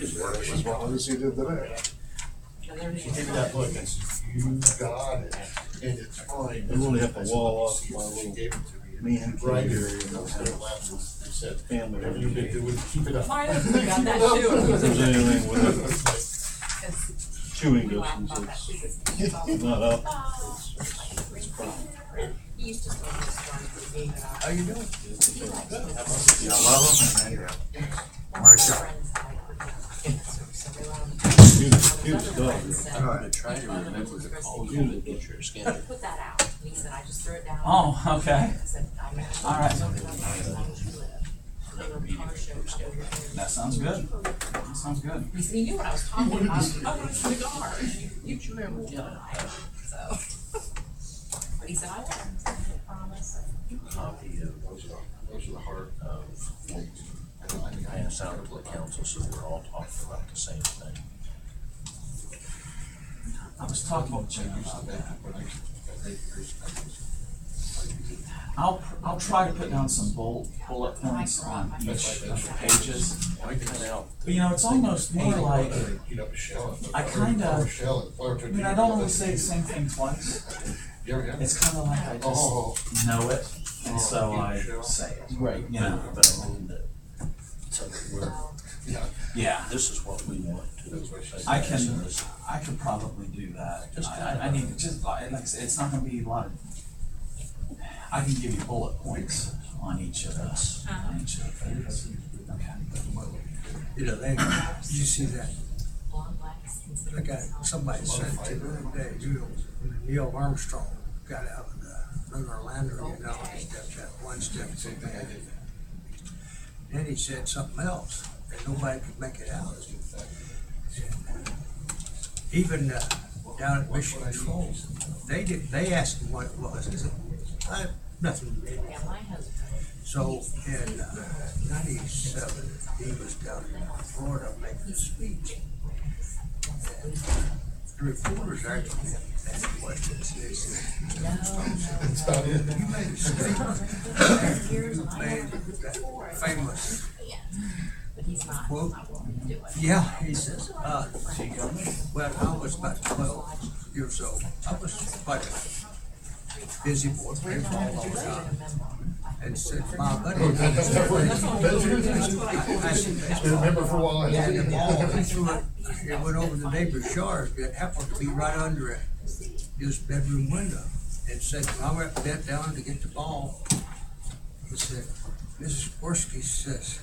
As well as you did today. Give me that book. You got it. And it's fine. We only have to wall off my little Gave it to me. man Right cave here. area. They said, Family. whatever you've been doing, keep it up. My husband got that too. If there's anything with chewing distance, it's not up. It's fine. He used to stay in this one for me. How you doing? Yeah, I love them. Marshall. Cute dog. I'm gonna try to remember to call you you to get your scanner. Put that out. And he said, I just threw it down. Oh, okay. I said, All right. As long as you live. They were car show. That sounds good. That sounds good. He said, he knew what I was talking about. Oh, it's a cigar. You remember what so. But he said, I learned. I promise. Copy of Those are the heart of. pass out to the council, so we're all talking about the same thing. I was talking to Jim about that. I'll try to put down some bullet points on each of the pages. Why cut out? But you know, it's almost more like, Heat up a shell. I kinda- Shell. I mean, I don't always say the same thing twice. You ever had? It's kind of like I just know it, and so I say it. Right, You know. but I mean that, so that we're, Yeah. Yeah, this is what we want to. I can probably do that. I need to just, like I said, it's not gonna be a lot of, I can give you bullet points on each of us, on each of the things. Okay. You know, you see that, I got, somebody said to me the other day, you know, Neil Armstrong got out of the lunar lander, you know, he stepped that one step too bad. Then he said something else, and nobody could make it out. Even down at Mission Control, they asked him what it was. He said, nothing. Yeah, my husband. So in '97, he was down in Florida making a speech. And the reporters actually asked questions. They said, That's about it. "You made a speech. You made that famous But he's not quote." willing to do it. Yeah, he says, well, I was about 12 years old. I was quite a busy boy, playing ball all the time. And said, my buddy, I remember for a while. I and the had ball, he threw it, it went over the neighbor's yard. It happened to be right under his bedroom window. And said, when I went bent down to get the ball, he said, Mrs. Gorski says,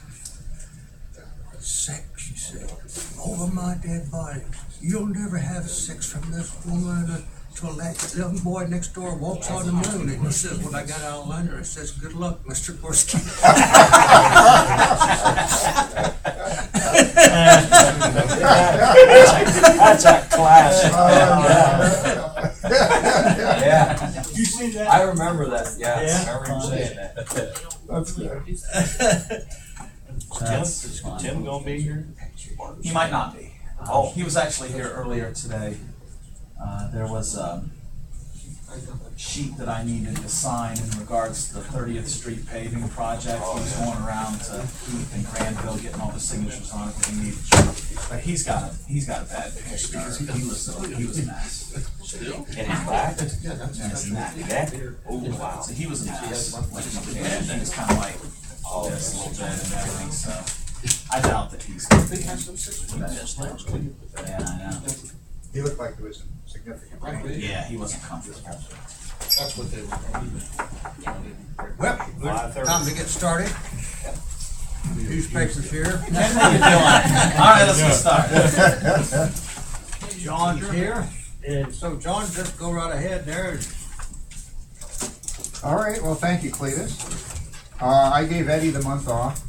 sex, she said, over my dead body. You'll never have sex from this woman until that young boy next door walks on the moon. And he said, when I got out of London, it says, good luck, Mr. Gorski. That's a classic. Yeah. You see that? I remember that, yeah. Yeah. I remember saying that. That's good. That's fun. Tim gonna be here? He might not be. Oh, he was actually here earlier today. There was a sheet that I needed to sign in regards to the 30th Street paving project. He was going around to Heath and Granville getting all the signatures on it that he needed. But he's got a bad pitch because he was a mess. Still? And he's back. And it's that. Oh wow. So he was a mess. And then it's kind of like this a little bit and everything. So I doubt that he's going to be. Yeah, I know. He looked like he was in significant pain. Yeah, he wasn't comfortable. That's what they were. Well, time to get started. Newspapers here. How you doing? All right, let's get started. John's here. And so John, just go right ahead there. All right, well, thank you, Cletus. I gave Eddie the month off.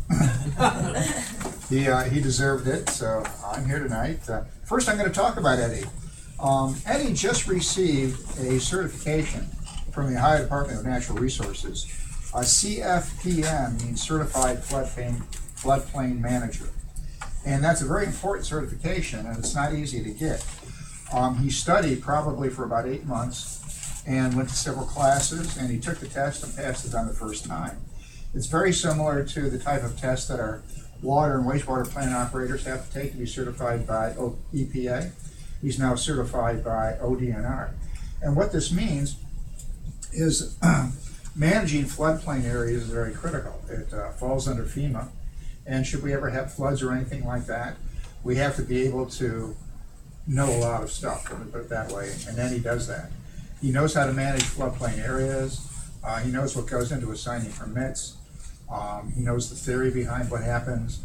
He deserved it, so I'm here tonight. First, I'm going to talk about Eddie. Eddie just received a certification from the Ohio Department of Natural Resources. CFPM means Certified Floodplain Manager. And that's a very important certification, and it's not easy to get. He studied probably for about 8 months and went to several classes, and he took the test and passed it on the first time. It's very similar to the type of tests that are water and wastewater plant operators have to take to be certified by EPA. He's now certified by ODNR. And what this means is managing floodplain areas is very critical. It falls under FEMA. And should we ever have floods or anything like that, we have to be able to know a lot of stuff, let me put it that way, and then he does that. He knows how to manage floodplain areas. He knows what goes into assigning permits. He knows the theory behind what happens.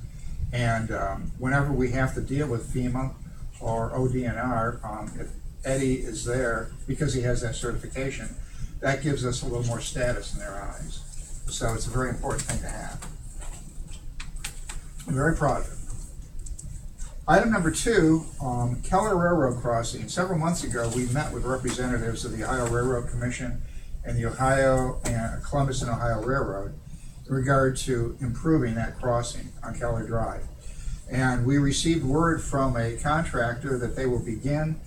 And whenever we have to deal with FEMA or ODNR, if Eddie is there, because he has that certification, that gives us a little more status in their eyes. So it's a very important thing to have. I'm very proud of it. Item number 2, Keller Railroad Crossing. Several months ago, we met with representatives of the Ohio Railroad Commission and the Columbus and Ohio Railroad in regard to improving that crossing on Keller Drive. And we received word from a contractor that they will begin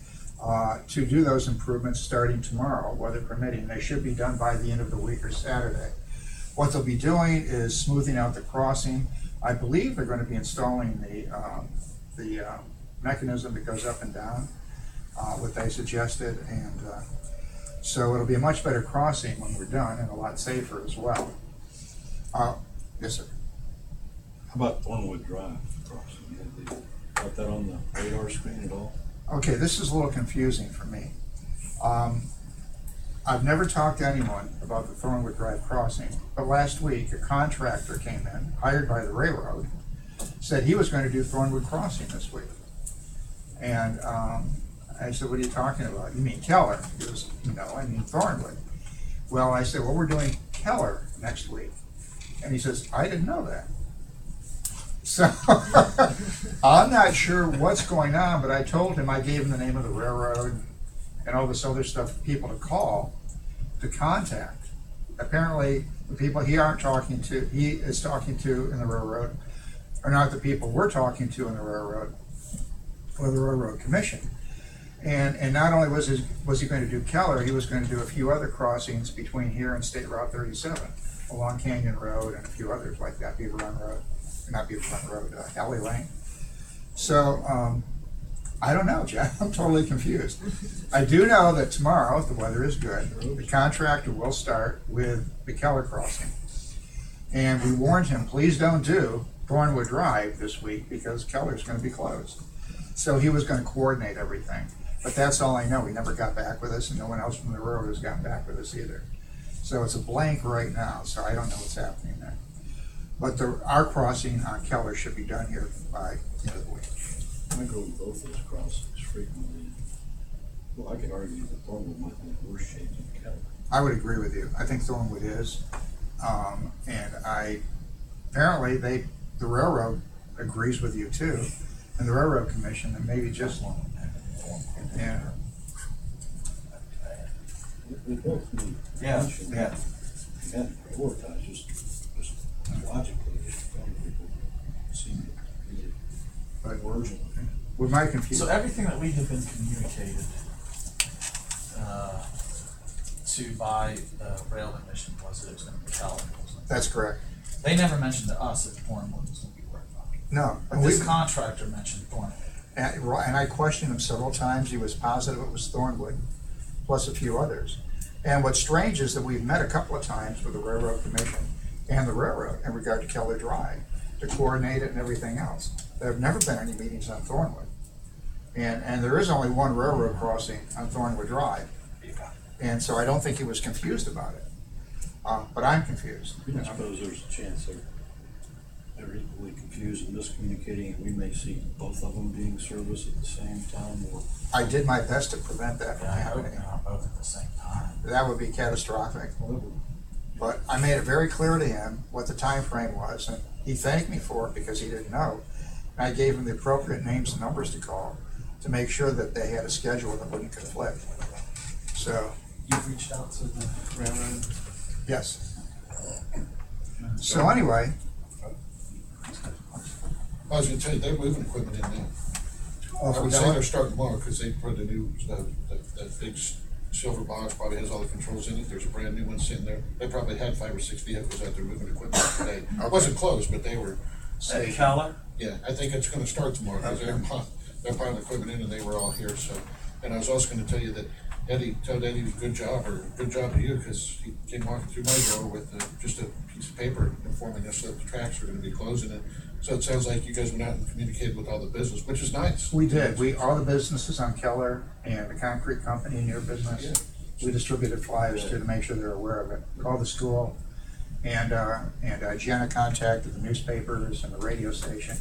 to do those improvements starting tomorrow, weather permitting. They should be done by the end of the week or Saturday. What they'll be doing is smoothing out the crossing. I believe they're going to be installing the mechanism that goes up and down, what they suggested, and so it'll be a much better crossing when we're done and a lot safer as well. Yes, sir. How about Thornwood Drive crossing? Have they got that on the radar screen at all? Okay, this is a little confusing for me. I've never talked to anyone about the Thornwood Drive crossing, but last week a contractor came in, hired by the railroad, said he was going to do Thornwood Crossing this week. And I said, what are you talking about? You mean Keller? He goes, no, I mean Thornwood. Well, I said, well, we're doing Keller next week. And he says, I didn't know that. So I'm not sure what's going on, but I told him, I gave him the name of the railroad and all this other stuff for people to call, to contact. Apparently, the people he is talking to in the railroad are not the people we're talking to in the railroad or the Railroad Commission. And not only was he going to do Keller, he was going to do a few other crossings between here and State Route 37, along Canyon Road and a few others like that, Beaver Run Road, not Beaver Run Road, Alley Lane. So, I don't know, Jeff, I'm totally confused. I do know that tomorrow, if the weather is good, the contractor will start with the Keller crossing. And we warned him, please don't do Thornwood Drive this week because Keller's going to be closed. So he was going to coordinate everything. But that's all I know. He never got back with us, and no one else from the railroad has gotten back with us either. So it's a blank right now, so I don't know what's happening there. But our crossing on Keller should be done here by the end of the week. I go with both those crossings frequently. Well, I could argue that Thornwood might be in worse shape than Keller. I would agree with you. I think Thornwood is. And apparently the railroad agrees with you too, and the Railroad Commission, and maybe just yeah. They both need attention. Yeah. And prioritize just logically. Young people seem to need it But urgently. with my confusion. So everything that we have been communicated to by the Rail Commission was that it was going to be Keller. That's correct. They never mentioned to us that Thornwood was going to be worked on. No. But this contractor mentioned Thornwood. And I questioned him several times. He was positive it was Thornwood, plus a few others. And what's strange is that we've met a couple of times with the Railroad Commission and the railroad in regard to Keller Drive to coordinate it and everything else. There have never been any meetings on Thornwood. And there is only one railroad crossing on Thornwood Drive. And so I don't think he was confused about it. But I'm confused. I suppose there's a chance they're equally confused and miscommunicating, and we may see both of them being serviced at the same time, or I did my best to prevent that from Yeah, I hope happening. they're not both at the same time. That would be catastrophic. whatever. But I made it very clear to him what the time frame was, and he thanked me for it because he didn't know. And I gave him the appropriate names and numbers to call to make sure that they had a schedule that wouldn't conflict. So, You've reached out to the railroad? yes. So anyway, I was gonna tell you, they're moving equipment in now. I would say they're starting tomorrow, because they put the new, that big silver box probably has all the controls in it. There's a brand new one sitting there. They probably had 5 or 6 vehicles out there moving equipment today. It wasn't closed, but they were At station. Keller? Yeah, I think it's gonna start tomorrow, because they're piling equipment in and they were all here, so. And I was also gonna tell you that told Eddie good job to you, because he came walking through my door with just a piece of paper informing us that the tracks are gonna be closing it. So it sounds like you guys went out and communicated with all the business, which is nice. We did. All the businesses on Keller and the concrete company in your business, we distributed flyers to make sure they're aware of it. Called the school, and Jenna contacted the newspapers and the radio station.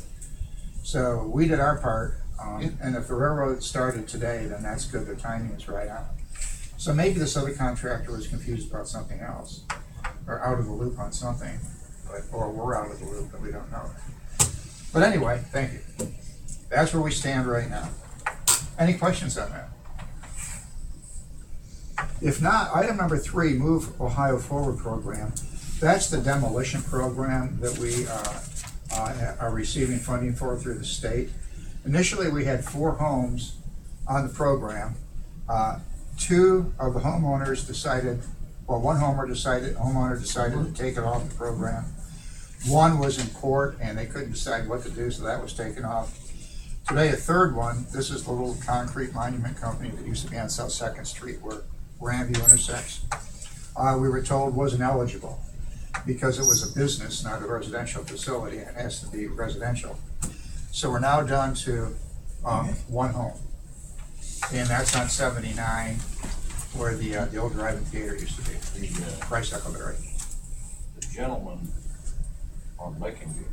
So we did our part, and if the railroad started today, then that's good. The timing is right on. So maybe this other contractor was confused about something else, or out of the loop on something, or we're out of the loop, but we don't know. But anyway, thank you. That's where we stand right now. Any questions on that? If not, item number 3, Move Ohio Forward program. That's the demolition program that we are receiving funding for through the state. Initially, we had 4 homes on the program. 2 of the homeowners decided, well, one homeowner decided to take it off the program. 1 was in court and they couldn't decide what to do, so that was taken off. Today, a 3rd one, this is the little concrete monument company that used to be on South 2nd Street where Grandview intersects. We were told wasn't eligible because it was a business, not a residential facility, and it has to be residential. So we're now down to 1 home. And that's on 79 where the old drive-in theater used to be, Price Huckleberry. The gentleman on Lincolnview,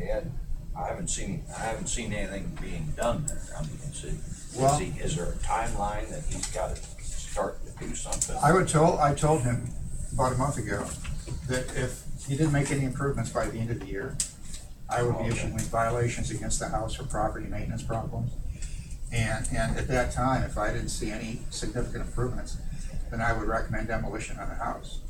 Ed, I haven't seen anything being done there. I mean, Well- is there a timeline that he's got to start to do something? I told him about a month ago that if he didn't make any improvements by the end of the year, I would be issuing violations against the house for property maintenance problems. And at that time, if I didn't see any significant improvements, then I would recommend demolition on the house.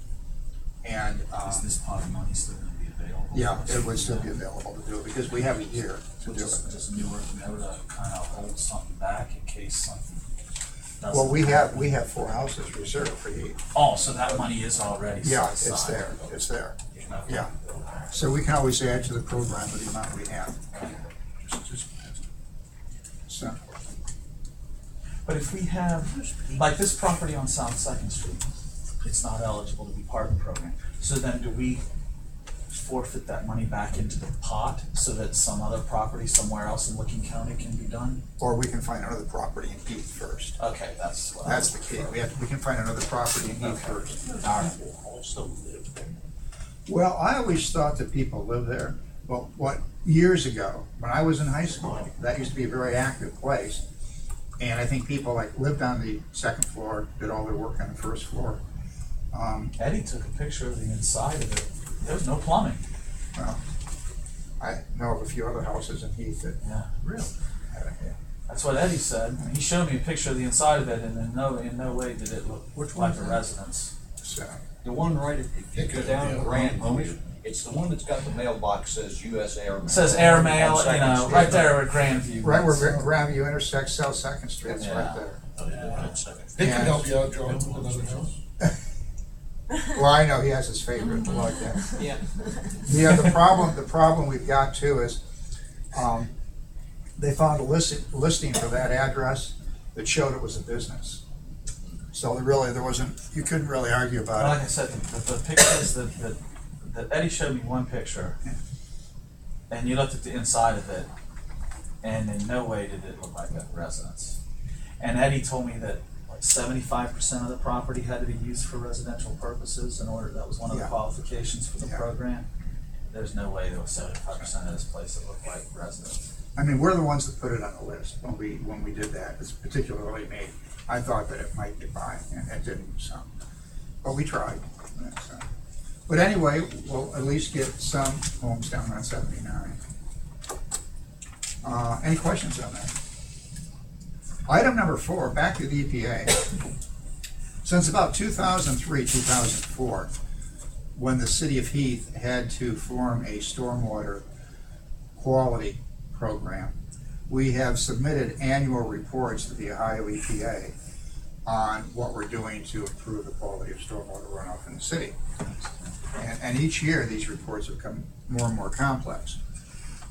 And Is this pot of money still gonna be available? yeah, it would still be available to do it because we have a year to do it. Just Newark know to kind of hold something back in case something doesn't. Well, we have 4 houses reserved for you. Oh, so that money is already set Yeah, aside. it's there. Okay. Yeah. So we can always add to the program with the amount we have. So, But if we have, like this property on South 2nd Street, it's not eligible to be part of the program. So then do we forfeit that money back into the pot so that some other property somewhere else in Licking County can be done? or we can find another property in Heath first. Okay, that's what. That's the key. We can find another property in Heath first. Our will also live there. Well, I always thought that people lived there, but years ago, when I was in high school, that used to be a very active place. And I think people lived on the 2nd floor, did all their work on the 1st floor. Eddie took a picture of the inside of it. There's no plumbing. Well, I know of a few other houses in Heath that Yeah, really. had it. That's what Eddie said. He showed me a picture of the inside of it, and in no way did it look like a residence. So, The one right, if you go down to Grandview, it's the one that's got the mailbox says US Air Mail. It says airmail, On Second Street. right there at Grandview. right where Grandview intersects South 2nd Street, it's Yeah. right there. Oh, yeah, that's second. They can help you out, John, with another house. Well, I know he has his favorite, like that. Yeah. The problem we've got too is, they found a listing for that address that showed it was a business. So there wasn't, you couldn't really argue Like about I it. said, the pictures that Eddie showed me one picture, and you looked at the inside of it, and in no way did it look like a residence. And Eddie told me that like 75% of the property had to be used for residential purposes in order, that was one of the Yeah. qualifications for the Yeah. program. There's no way there was 75% of this place that looked like residence. I mean, we're the ones that put it on the list when we did that. It's particularly me. I thought that it might get by, and it didn't, so. But we tried. So. But anyway, we'll at least get some homes down on 79. Any questions on that? Item number 4, back to the EPA. Since about 2003, 2004, when the city of Heath had to form a stormwater quality program, we have submitted annual reports to the Ohio EPA on what we're doing to improve the quality of stormwater runoff in the city. And each year, these reports have become more and more complex.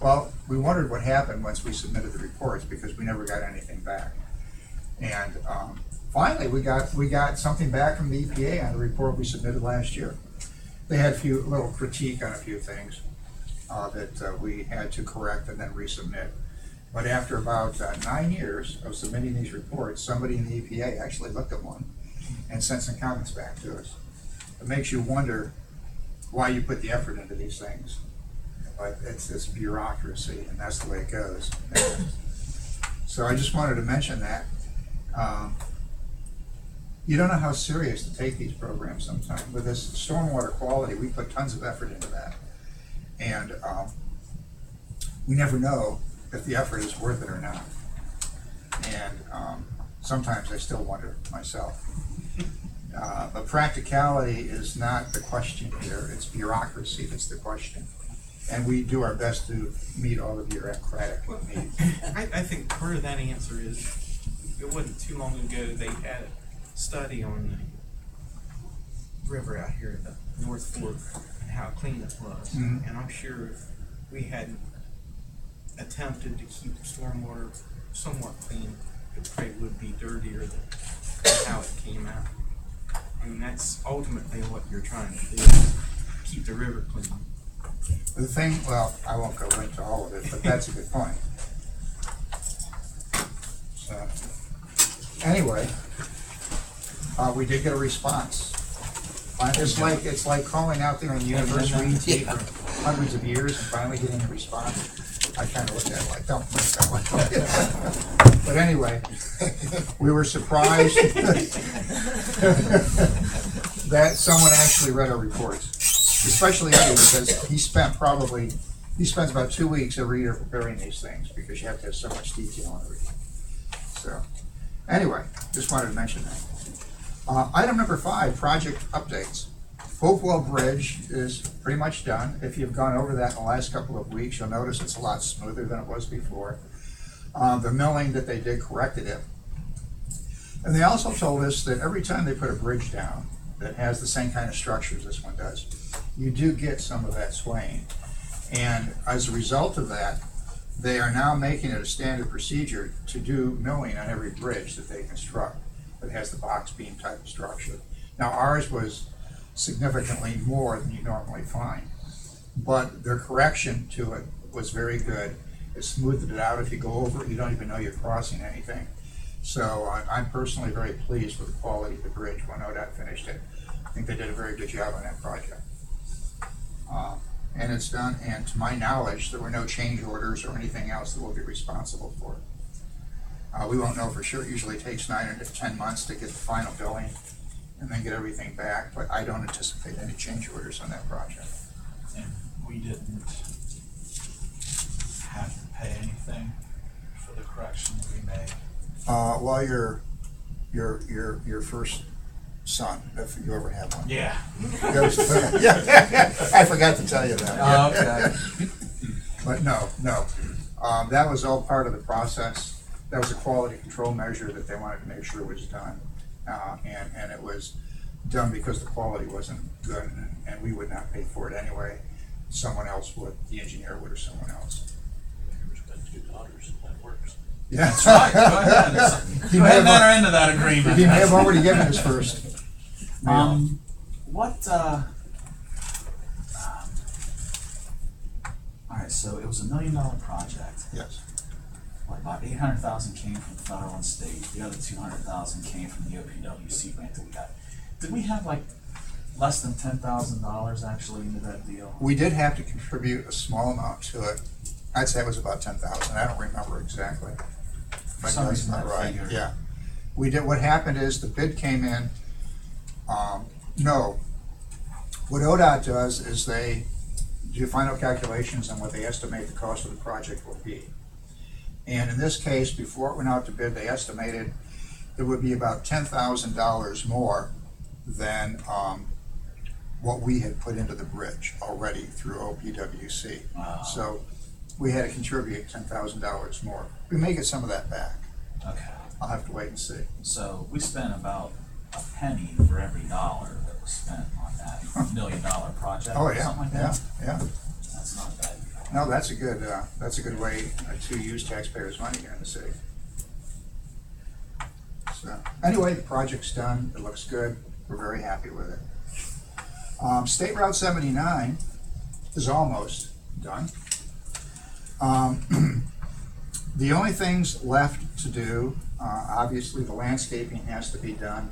Well, we wondered what happened once we submitted the reports, because we never got anything back. And finally, we got something back from the EPA on the report we submitted last year. They had a little critique on a few things that we had to correct and then resubmit. But after about 9 years of submitting these reports, somebody in the EPA actually looked at one and sent some comments back to us. It makes you wonder why you put the effort into these things. But it's bureaucracy, and that's the way it goes. So I just wanted to mention that. You don't know how serious to take these programs sometimes. With this stormwater quality, we put tons of effort into that. And we never know if the effort is worth it or not. And sometimes I still wonder myself. But practicality is not the question here, it's bureaucracy that's the question. And we do our best to meet all the bureaucratic needs. I think part of that answer is, it wasn't too long ago, they had a study on the river out here, the North Fork, and how clean it was. Mhm. And I'm sure if we had attempted to keep stormwater somewhat clean, it probably would be dirtier than how it came out. I mean, that's ultimately what you're trying to do, is keep the river clean. The thing, well, I won't go into all of it, but that's a good point. So, anyway, we did get a response. It's like calling out there on the universe reading for hundreds of years and finally getting a response. I kind of looked at it like, don't think that way. But anyway, we were surprised that someone actually read our reports, especially Eddie, because he spends about 2 weeks every year preparing these things, because you have to have so much detail on everything. So, anyway, just wanted to mention that. Item number 5, project updates. Hopewell Bridge is pretty much done. If you've gone over that in the last couple of weeks, you'll notice it's a lot smoother than it was before. The milling that they did corrected it. And they also told us that every time they put a bridge down that has the same kind of structure as this one does, you do get some of that swaying. And as a result of that, they are now making it a standard procedure to do milling on every bridge that they construct that has the box beam type of structure. Now ours was significantly more than you normally find, but their correction to it was very good. It smoothed it out. If you go over it, you don't even know you're crossing anything. So I'm personally very pleased with the quality of the bridge when ODOT finished it. I think they did a very good job on that project. And it's done, and to my knowledge, there were no change orders or anything else that we'll be responsible for. We won't know for sure. It usually takes 9 to 10 months to get the final billing and then get everything back, but I don't anticipate any change orders on that project. And we didn't have to pay anything for the corrections we made. Well, your first son, if you ever have one. Yeah. Yeah, I forgot to tell you that. Oh, okay. But no. That was all part of the process. That was a quality control measure that they wanted to make sure was done. And it was done because the quality wasn't good, and we would not pay for it anyway. Someone else would, the engineer would, or someone else. There's got 2 daughters, that works. Yeah. That's right. Go ahead. Go ahead and enter into that agreement. He may have already given his first. All right, so it was $1 million project. Yes. Like about 800,000 came from federal and state. The other 200,000 came from the OPWC grant that we got. Did we have like less than $10,000 actually into that deal? We did have to contribute a small amount to it. I'd say it was about 10,000. I don't remember exactly. For some reason That's that right. figure. Yeah. We did. What happened is the bid came in. No. What ODOT does is they do final calculations on what they estimate the cost of the project will be. And in this case, before it went out to bid, they estimated there would be about $10,000 more than what we had put into the bridge already through OPWC. Wow. So we had to contribute $10,000 more. We may get some of that back. Okay. I'll have to wait and see. So we spent about a penny for every dollar that was spent on that $1 million project. Oh, or yeah, something like yeah, that. yeah. That's not bad. No, that's a good way to use taxpayers' money here in the city. So, anyway, the project's done, it looks good, we're very happy with it. State Route 79 is almost done. The only things left to do, obviously the landscaping has to be done,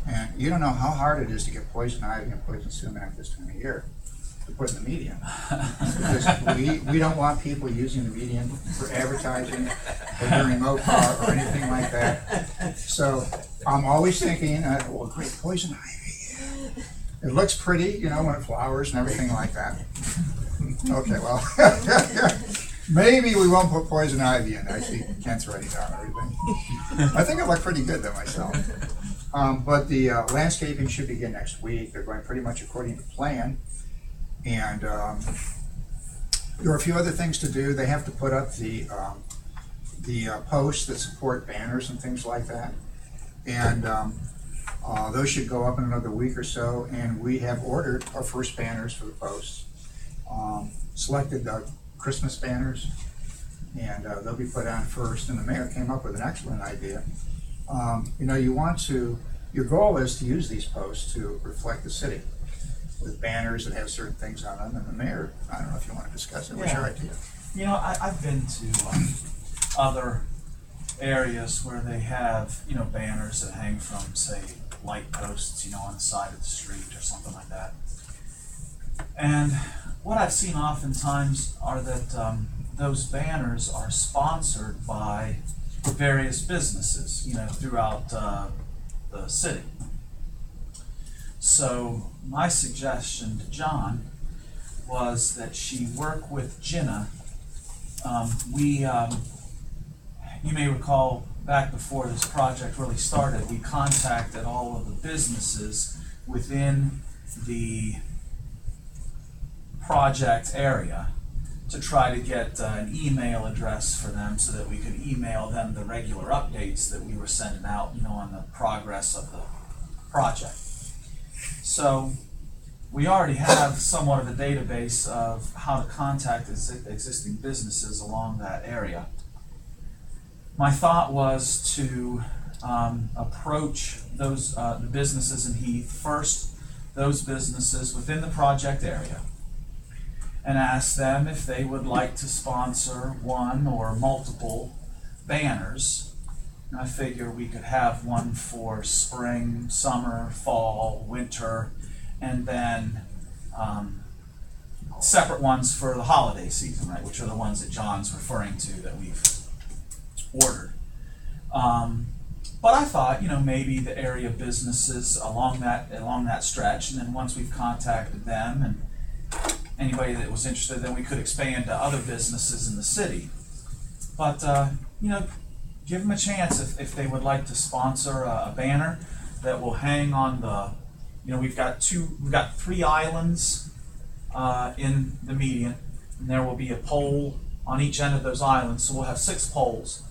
and you don't know how hard it is to get poison ivy and poison sumac this time of year to put in the median. Because we don't want people using the median for advertising or during MoPA or anything like that. So I'm always thinking, well, great, poison ivy. It looks pretty, you know, when it flowers and everything like that. Okay, well, maybe we won't put poison ivy in. I see Kent's writing down everything. I think it looked pretty good though myself. But the landscaping should begin next week. They're going pretty much according to plan. And there are a few other things to do. They have to put up the posts that support banners and things like that. And those should go up in another week or so. And we have ordered our first banners for the posts. Selected Christmas banners, and they'll be put on first. And the mayor came up with an excellent idea. You know, your goal is to use these posts to reflect the city with banners that have certain things on them. And the mayor, I don't know if you want to discuss it. What's your idea? You know, I've been to other areas where they have, you know, banners that hang from, say, light posts, you know, on the side of the street or something like that. And what I've seen oftentimes are that those banners are sponsored by various businesses, you know, throughout the city. So my suggestion to John was that she work with Jenna. You may recall back before this project really started, we contacted all of the businesses within the project area to try to get an email address for them so that we could email them the regular updates that we were sending out, you know, on the progress of the project. So we already have somewhat of a database of how to contact existing businesses along that area. My thought was to approach those the businesses in Heath first, those businesses within the project area, and ask them if they would like to sponsor one or multiple banners. And I figure we could have one for spring, summer, fall, winter, and then separate ones for the holiday season, right? Which are the ones that John's referring to that we've ordered. But I thought, you know, maybe the area businesses along that stretch, and then once we've contacted them and anybody that was interested, then we could expand to other businesses in the city. But you know, give them a chance if they would like to sponsor a banner that will hang on the, you know, we've got 3 islands in the median, and there will be a pole on each end of those islands, so we'll have 6 poles.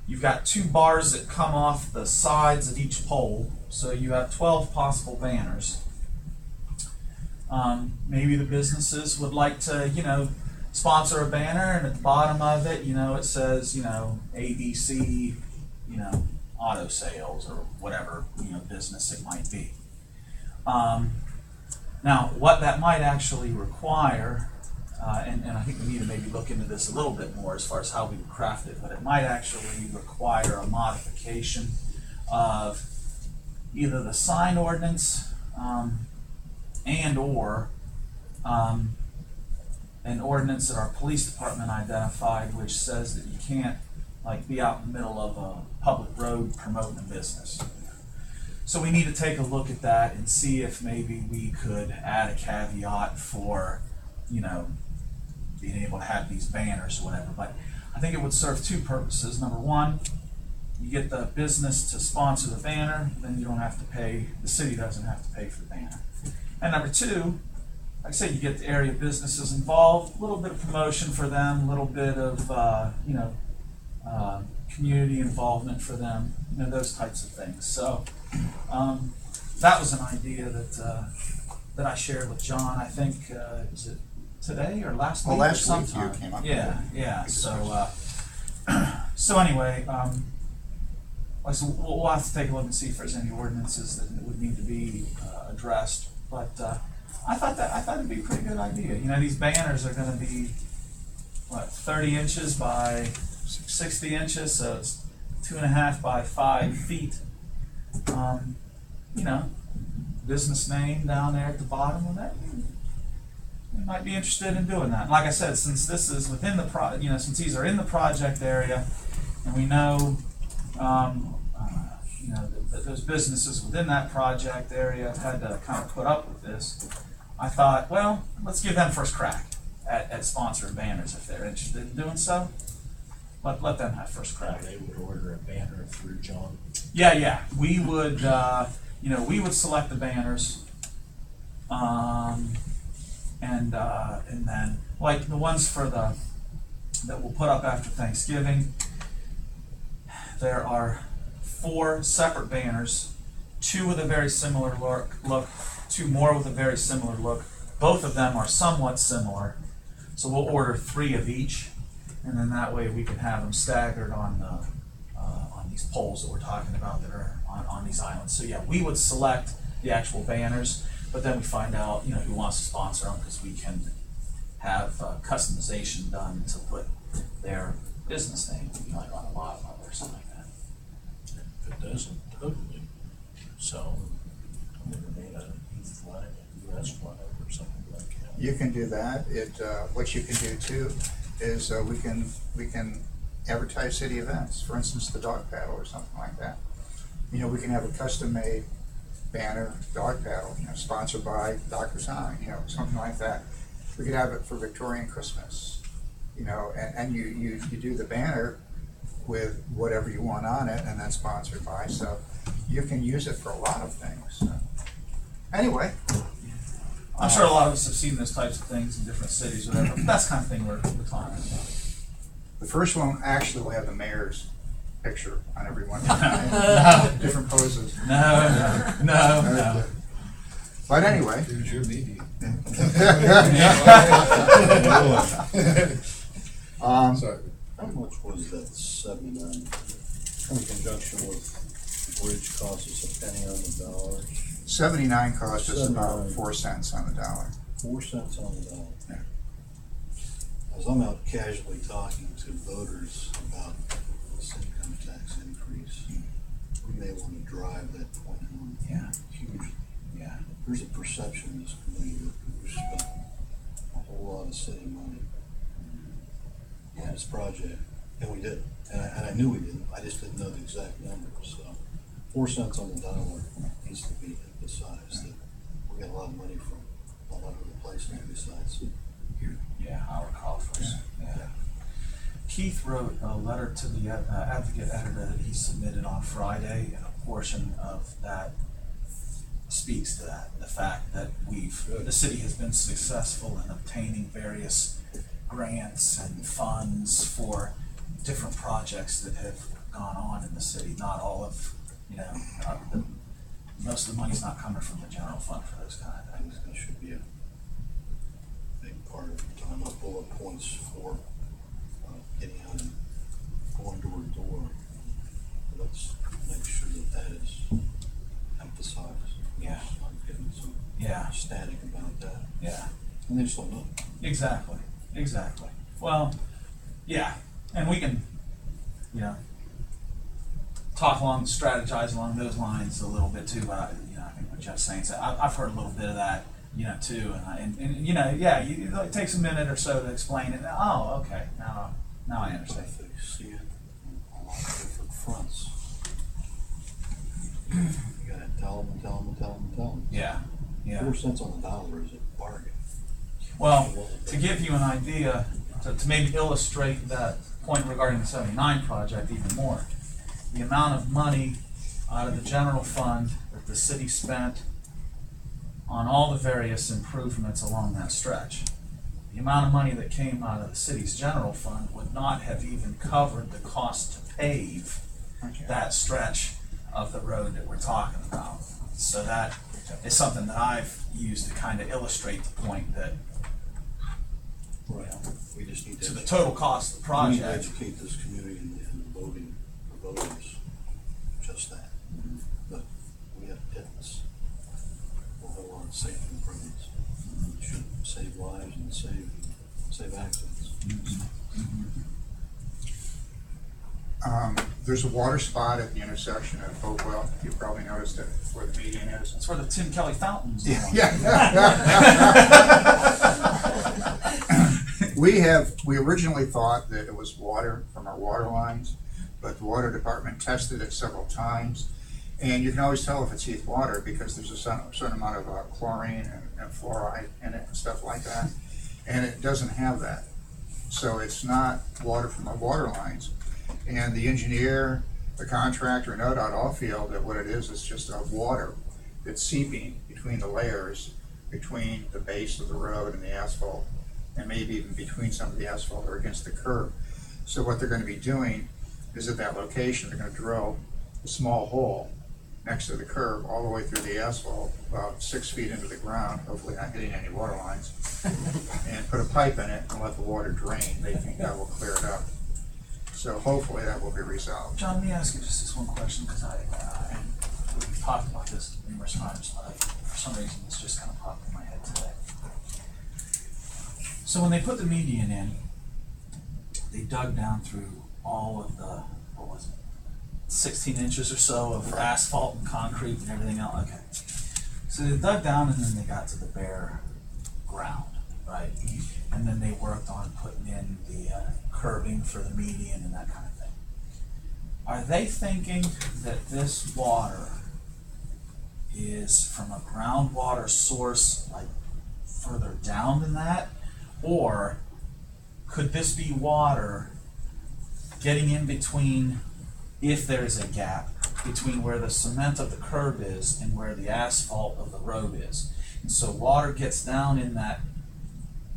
You've got 2 bars that come off the sides of each pole, so you have 12 possible banners. Maybe the businesses would like to, you know, sponsor a banner, and at the bottom of it, you know, it says, you know, ABC, you know, auto sales or whatever, you know, business it might be. Now, what that might actually require, and I think we need to maybe look into this a little bit more as far as how we would craft it, but it might actually require a modification of either the sign ordinance and or an ordinance that our police department identified, which says that you can't like be out in the middle of a public road promoting a business. So we need to take a look at that and see if maybe we could add a caveat for, you know, being able to have these banners or whatever. But I think it would serve 2 purposes. Number one, you get the business to sponsor the banner, then you don't have to pay, the city doesn't have to pay for the banner. And number 2, like I said, you get the area businesses involved, a little bit of promotion for them, a little bit of, you know, community involvement for them, those types of things. So that was an idea that I shared with John. I think was it today or last week? Well, last or week you sometime. came up with Yeah, it. yeah. So so anyway, so we'll have to take a look and see if there's any ordinances that would need to be addressed. But I thought it'd be a pretty good idea. These banners are going to be what, 30 inches by 60 inches, so it's 2.5 by 5 feet. Business name down there at the bottom of that. You might be interested in doing that. Like I said, since this is within the since these are in the project area, and we know, that those businesses within that project area had to kind of put up with this, I thought, well, let's give them first crack at sponsored banners if they're interested in doing so. Let them have first crack. They would order a banner through John. Yeah. We would, we would select the banners, and then like the ones that we'll put up after Thanksgiving. There are 4 separate banners, 2 with a very similar look, 2 more with a very similar look. Both of them are somewhat similar, so we'll order 3 of each, and then that way we can have them staggered on these poles that we're talking about that are on these islands. So yeah, we would select the actual banners, but then we find out who wants to sponsor them, because we can have customization done to put their business name, like on the bottom of it or something like that. If it doesn't totally, so I'm gonna made a Heath flag, a US flag or something like that. You can do that. What you can do too is we can advertise city events. For instance, the dog paddle or something like that. We can have a custom-made banner, dog paddle, sponsored by Dr. Sign, something like that. We could have it for Victorian Christmas, and you do the banner with whatever you want on it, and then sponsored by. So you can use it for a lot of things. So. Anyway. I'm sure a lot of us have seen those types of things in different cities, whatever. But that's the kind of thing we're talking about. The first one actually will have the mayor's picture on every one. Different poses. No. But anyway. Here's your media. Sorry. How much was that 79 in conjunction with the bridge cost us a penny on the dollar? 79 cost us about 79. 4 cents on the dollar. 4 cents on the dollar. Yeah. As I'm out casually talking to voters about this income tax increase, we may want to drive that point home. Yeah. Hugely. Yeah. There's a perception in this community that we spent a whole lot of city money on this project, and we did. And I knew we didn't. I just didn't know the exact numbers. So 4 cents on the dollar needs to be emphasized, that we got a lot of money from a lot of other places besides here. Yeah, our coffers. Yeah. Heath wrote a letter to the advocate editor that he submitted on Friday, and a portion of that speaks to that, the fact that the city has been successful in obtaining various grants and funds for different projects that have gone on in the city. Not all of, most of the money's not coming from the general fund for those kind of things. That should be a big part of talking about bullet points for getting out and going door to door. Let's make sure that is emphasized. Yeah. I'm getting some static about that. Yeah. And they just don't know. Exactly. Well, yeah, and we can, strategize along those lines a little bit too. But I think what Jeff's saying, so I've heard a little bit of that, too, and it takes a minute or so to explain it. Oh, okay, now I understand. They see it on a lot of different fronts. You gotta tell them. Yeah. 4 cents on the dollar is a bargain. Well, to give you an idea, to maybe illustrate that point regarding the 79 project even more, the amount of money out of the general fund that the city spent on all the various improvements along that stretch the amount of money that came out of the city's general fund would not have even covered the cost to pave Okay. that stretch of the road that we're talking about. So that is something that I've used to kind of illustrate the point that, you Right. know, We just need to to. the total cost of the We need to project. educate this community and the voters, just that. But we have to get this. We'll have a lot of safety improvements. It should save lives and save accidents. There's a water spot at the intersection of Hopewell. You probably noticed it, where the median is. That's where the Tim Kelly fountains are. We originally thought that it was water from our water lines, but the water department tested it several times. And you can always tell if it's Heath water because there's a certain amount of chlorine and fluoride in it and stuff like that. And it doesn't have that. So it's not water from our water lines. And the engineer, the contractor, and ODOT all feel that what it is just water that's seeping between the layers, between the base of the road and the asphalt, and maybe even between some of the asphalt or against the curb. So what they're going to be doing is at that location, they're going to drill a small hole next to the curb all the way through the asphalt, about 6 feet into the ground, hopefully not hitting any water lines, and put a pipe in it and let the water drain. They think that will clear it up. So hopefully that will be resolved. John, let me ask you just this one question, because we've talked about this numerous times, but for some reason it's just kind of popped in my head today. So when they put the median in, they dug down through all of the, 16 inches or so of asphalt and concrete and everything else. Okay. So they dug down and then they got to the bare ground, right? And then they worked on putting in the curbing for the median and that kind of thing. Are they thinking that this water is from a groundwater source like further down than that? Or could this be water getting in between, if there is a gap, between where the cement of the curb is and where the asphalt of the road is? And so water gets down in that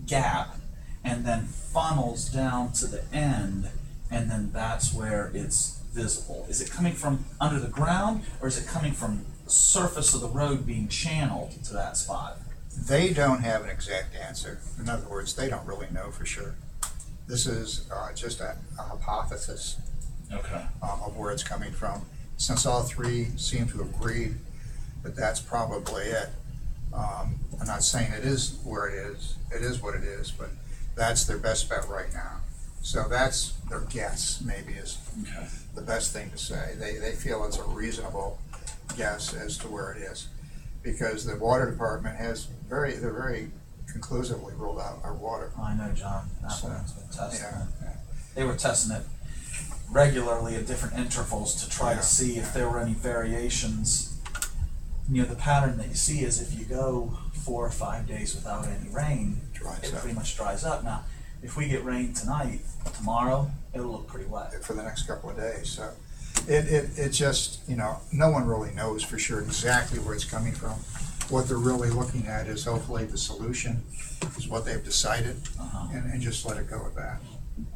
gap and then funnels down to the end, and then that's where it's visible. Is it coming from under the ground, or is it coming from the surface of the road being channeled to that spot? They don't have an exact answer. In other words, they don't really know for sure. This is just a hypothesis Okay. of where it's coming from. Since all three seem to agree that that's probably it. I'm not saying it is where it is what it is, but that's their best bet right now. So that's their guess, maybe, is Okay. the best thing to say. They feel it's a reasonable guess as to where it is, because the water department has very conclusively ruled out our water. I know, John. So, Appleman's been testing yeah, it. yeah. They were testing it regularly at different intervals to try to see if there were any variations. You know, the pattern that you see is if you go 4 or 5 days without any rain, Dries it up. pretty much dries up. Now, if we get rain tonight, tomorrow, it'll look pretty wet. For the next couple of days. So it just, no one really knows for sure exactly where it's coming from. What they're really looking at is hopefully the solution is what they've decided, and just let it go with that.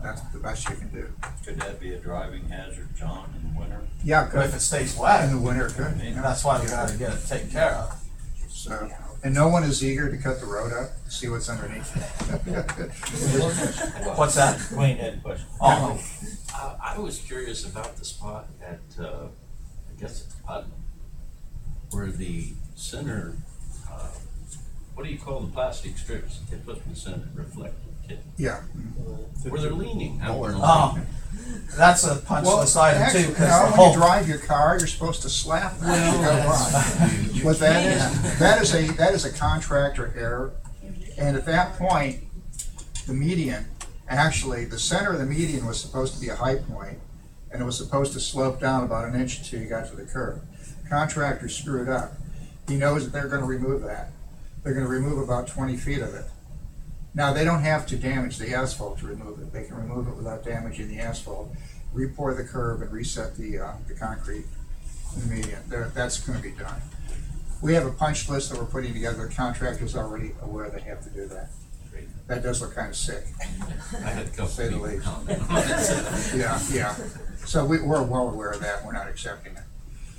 That's the best you can do. Could that be a driving hazard, John, in the winter? Yeah, But if it stays wet, in the winter, good. and that's why we gotta get it taken care of. So, and no one is eager to cut the road up, to see what's underneath. What's that? Wayne had a question. Oh, I was curious about the spot at, I guess it's Putnam, where the center, what do you call the plastic strips that they put in the center, reflective tip? Yeah. Where they're leaning, how they're oh, leaning. that's a punchless item actually, too, because now, the when you whole, drive your car, you're supposed to slap them as you go by. What that is a contractor error, and at that point, the median, actually, the center of the median was supposed to be a high point, and it was supposed to slope down about 1 inch until you got to the curb. Contractor screwed up. He knows that they're going to remove that. They're going to remove about 20 feet of it. Now, they don't have to damage the asphalt to remove it. They can remove it without damaging the asphalt, re-pour the curb, and reset the concrete in the median. That's going to be done. We have a punch list that we're putting together. The contractor's already aware they have to do that. That does look kind of sick. I had a couple Say the people least. comment on it. Yeah. So we're well aware of that, we're not accepting it.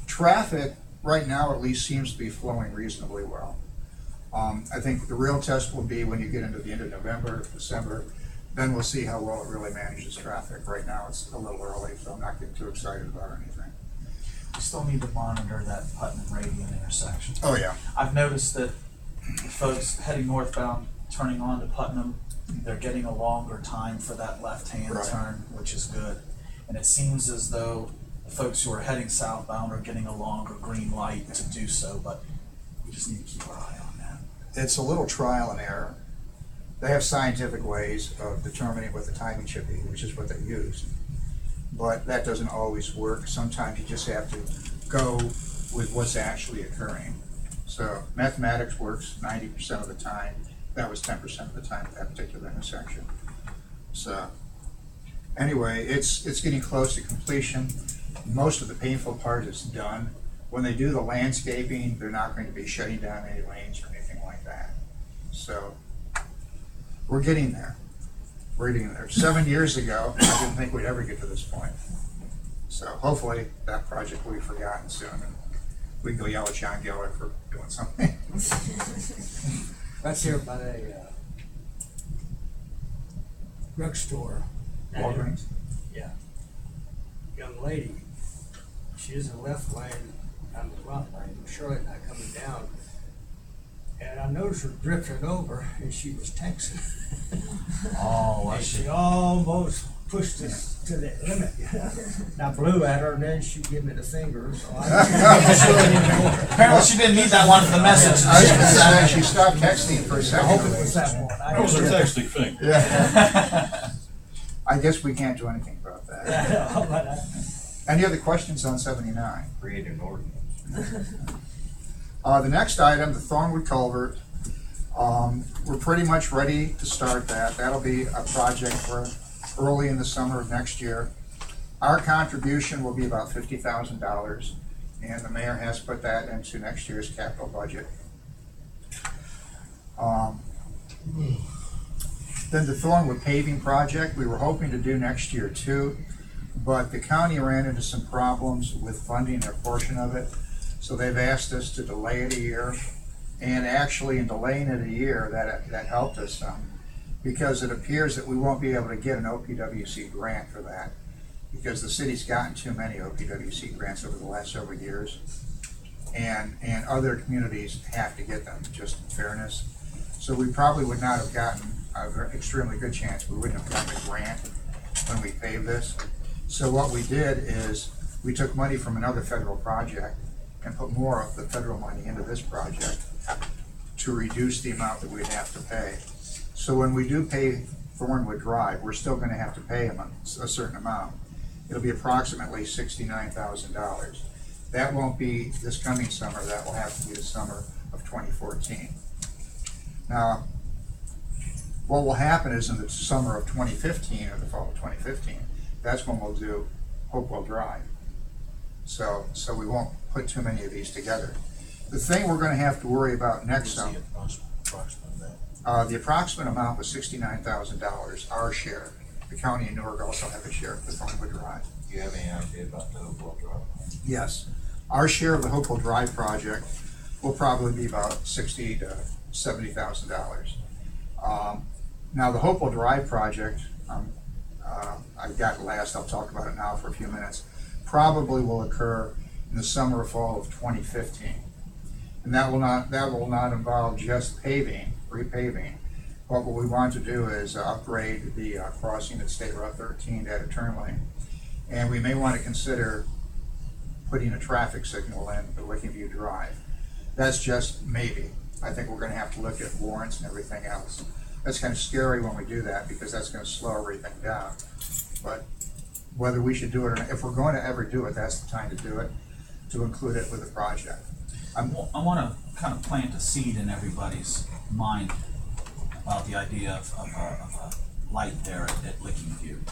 Traffic, right now at least, seems to be flowing reasonably well. I think the real test will be when you get into the end of November, December, then we'll see how well it really manages traffic. Right now, it's a little early, so I'm not getting too excited about anything. We still need to monitor that Putnam Radian intersection. Oh, yeah. I've noticed that folks heading northbound, turning on to Putnam, they're getting a longer time for that left-hand Right. turn, which is good. And it seems as though the folks who are heading southbound are getting a longer green light to do so, but we just need to keep our eye on that. It's a little trial and error. They have scientific ways of determining what the timing should be, which is what they use. But that doesn't always work. Sometimes you just have to go with what's actually occurring. So mathematics works 90% of the time. That was 10% of the time at that particular intersection. So anyway, it's getting close to completion. Most of the painful part is done. When they do the landscaping, they're not going to be shutting down any lanes or anything like that. So we're getting there. We're getting there. 7 years ago, I didn't think we'd ever get to this point. So hopefully that project will be forgotten soon and we can go yell at John Geller for doing something. That's here by the drugstore. Walgreens? Yeah. Young lady, she is in the left lane, I'm in the right lane, Charlotte and I coming down. And I noticed her drifting over and she was texting. Oh, And she almost pushed us to the limit. And I blew at her and then she gave me the finger, so apparently she didn't need that one for the message. I was gonna say, she stopped texting for a I second. hope it was that one. That was a texting thing. Yeah. I guess we can't do anything about that. But Any other questions on 79? Create an ordinance. The next item, the Thornwood Culvert, we're pretty much ready to start that. That'll be a project for early in the summer of next year. Our contribution will be about $50,000, and the mayor has put that into next year's capital budget. Then the Thornwood paving project, we were hoping to do next year too, but the county ran into some problems with funding their portion of it. So they've asked us to delay it a year, and actually in delaying it a year, that helped us some, because it appears that we won't be able to get an OPWC grant for that, because the city's gotten too many OPWC grants over the last several years, and other communities have to get them, just in fairness. So we probably would not have gotten an extremely good chance, we wouldn't have gotten a grant when we paved this. So what we did is, we took money from another federal project and put more of the federal money into this project to reduce the amount that we'd have to pay. So when we do pay Thornwood Drive, we're still gonna have to pay them a certain amount. It'll be approximately $69,000. That won't be this coming summer, that will have to be the summer of 2014. Now, what will happen is in the summer of 2015 or the fall of 2015, that's when we'll do Hopewell Drive. So we won't put too many of these together. The thing we're gonna have to worry about next summer, the approximate amount was $69,000, our share. The county of Newark also have a share of the Thornwood Drive. Do you have any idea about the Hopewell Drive? Yes, our share of the Hopewell Drive project will probably be about $60,000 to $70,000. Now the Hopewell Drive project, I got last, I'll talk about it now for a few minutes, probably will occur in the summer or fall of 2015. And that will not involve just paving, repaving, but what we want to do is upgrade the crossing at State Route 13 to add a turn lane. And we may want to consider putting a traffic signal in the Licking View Drive. That's just maybe. I think we're gonna have to look at warrants and everything else. That's kind of scary when we do that, because that's gonna slow everything down. But whether we should do it or not, if we're going to ever do it, that's the time to do it, to include it with the project. I want to kind of plant a seed in everybody's mind about the idea of a light there at Licking View.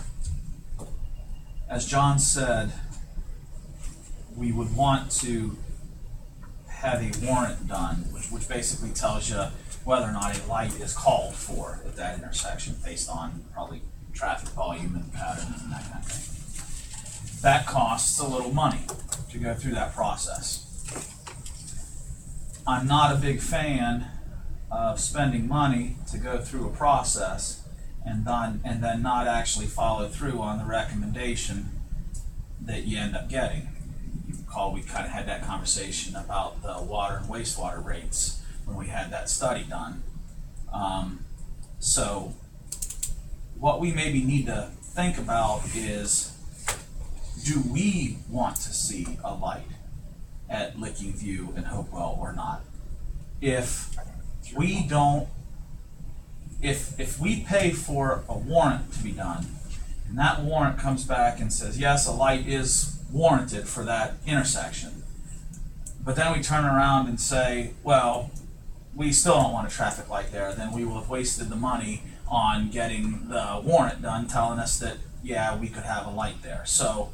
As John said, we would want to have a warrant done, which basically tells you whether or not a light is called for at that intersection based on probably traffic volume and pattern and that kind of thing. That costs a little money to go through that process. I'm not a big fan of spending money to go through a process and then not actually follow through on the recommendation that you end up getting. You recall we kind of had that conversation about the water and wastewater rates when we had that study done. So what we maybe need to think about is, do we want to see a light at Licking View and Hopewell or not? If we don't, if we pay for a warrant to be done, and that warrant comes back and says, yes, a light is warranted for that intersection, but then we turn around and say, well, we still don't want a traffic light there, then we will have wasted the money on getting the warrant done telling us that, yeah, we could have a light there. So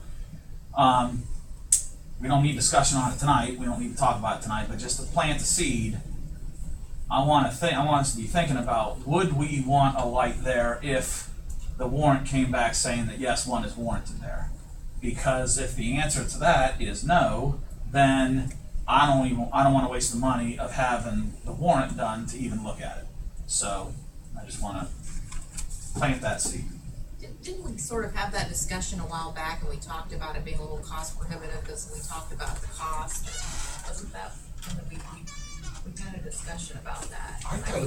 we don't need discussion on it tonight, we don't need to talk about it tonight, but just to plant the seed, I want us to be thinking about, would we want a light there if the warrant came back saying that yes, one is warranted there? Because if the answer to that is no, then I don't want to waste the money of having the warrant done to even look at it. So I just want to plant that seed. Didn't we sort of have that discussion a while back, and we talked about it being a little cost prohibitive because we talked about the cost? Wasn't that, we had a discussion about that? I thought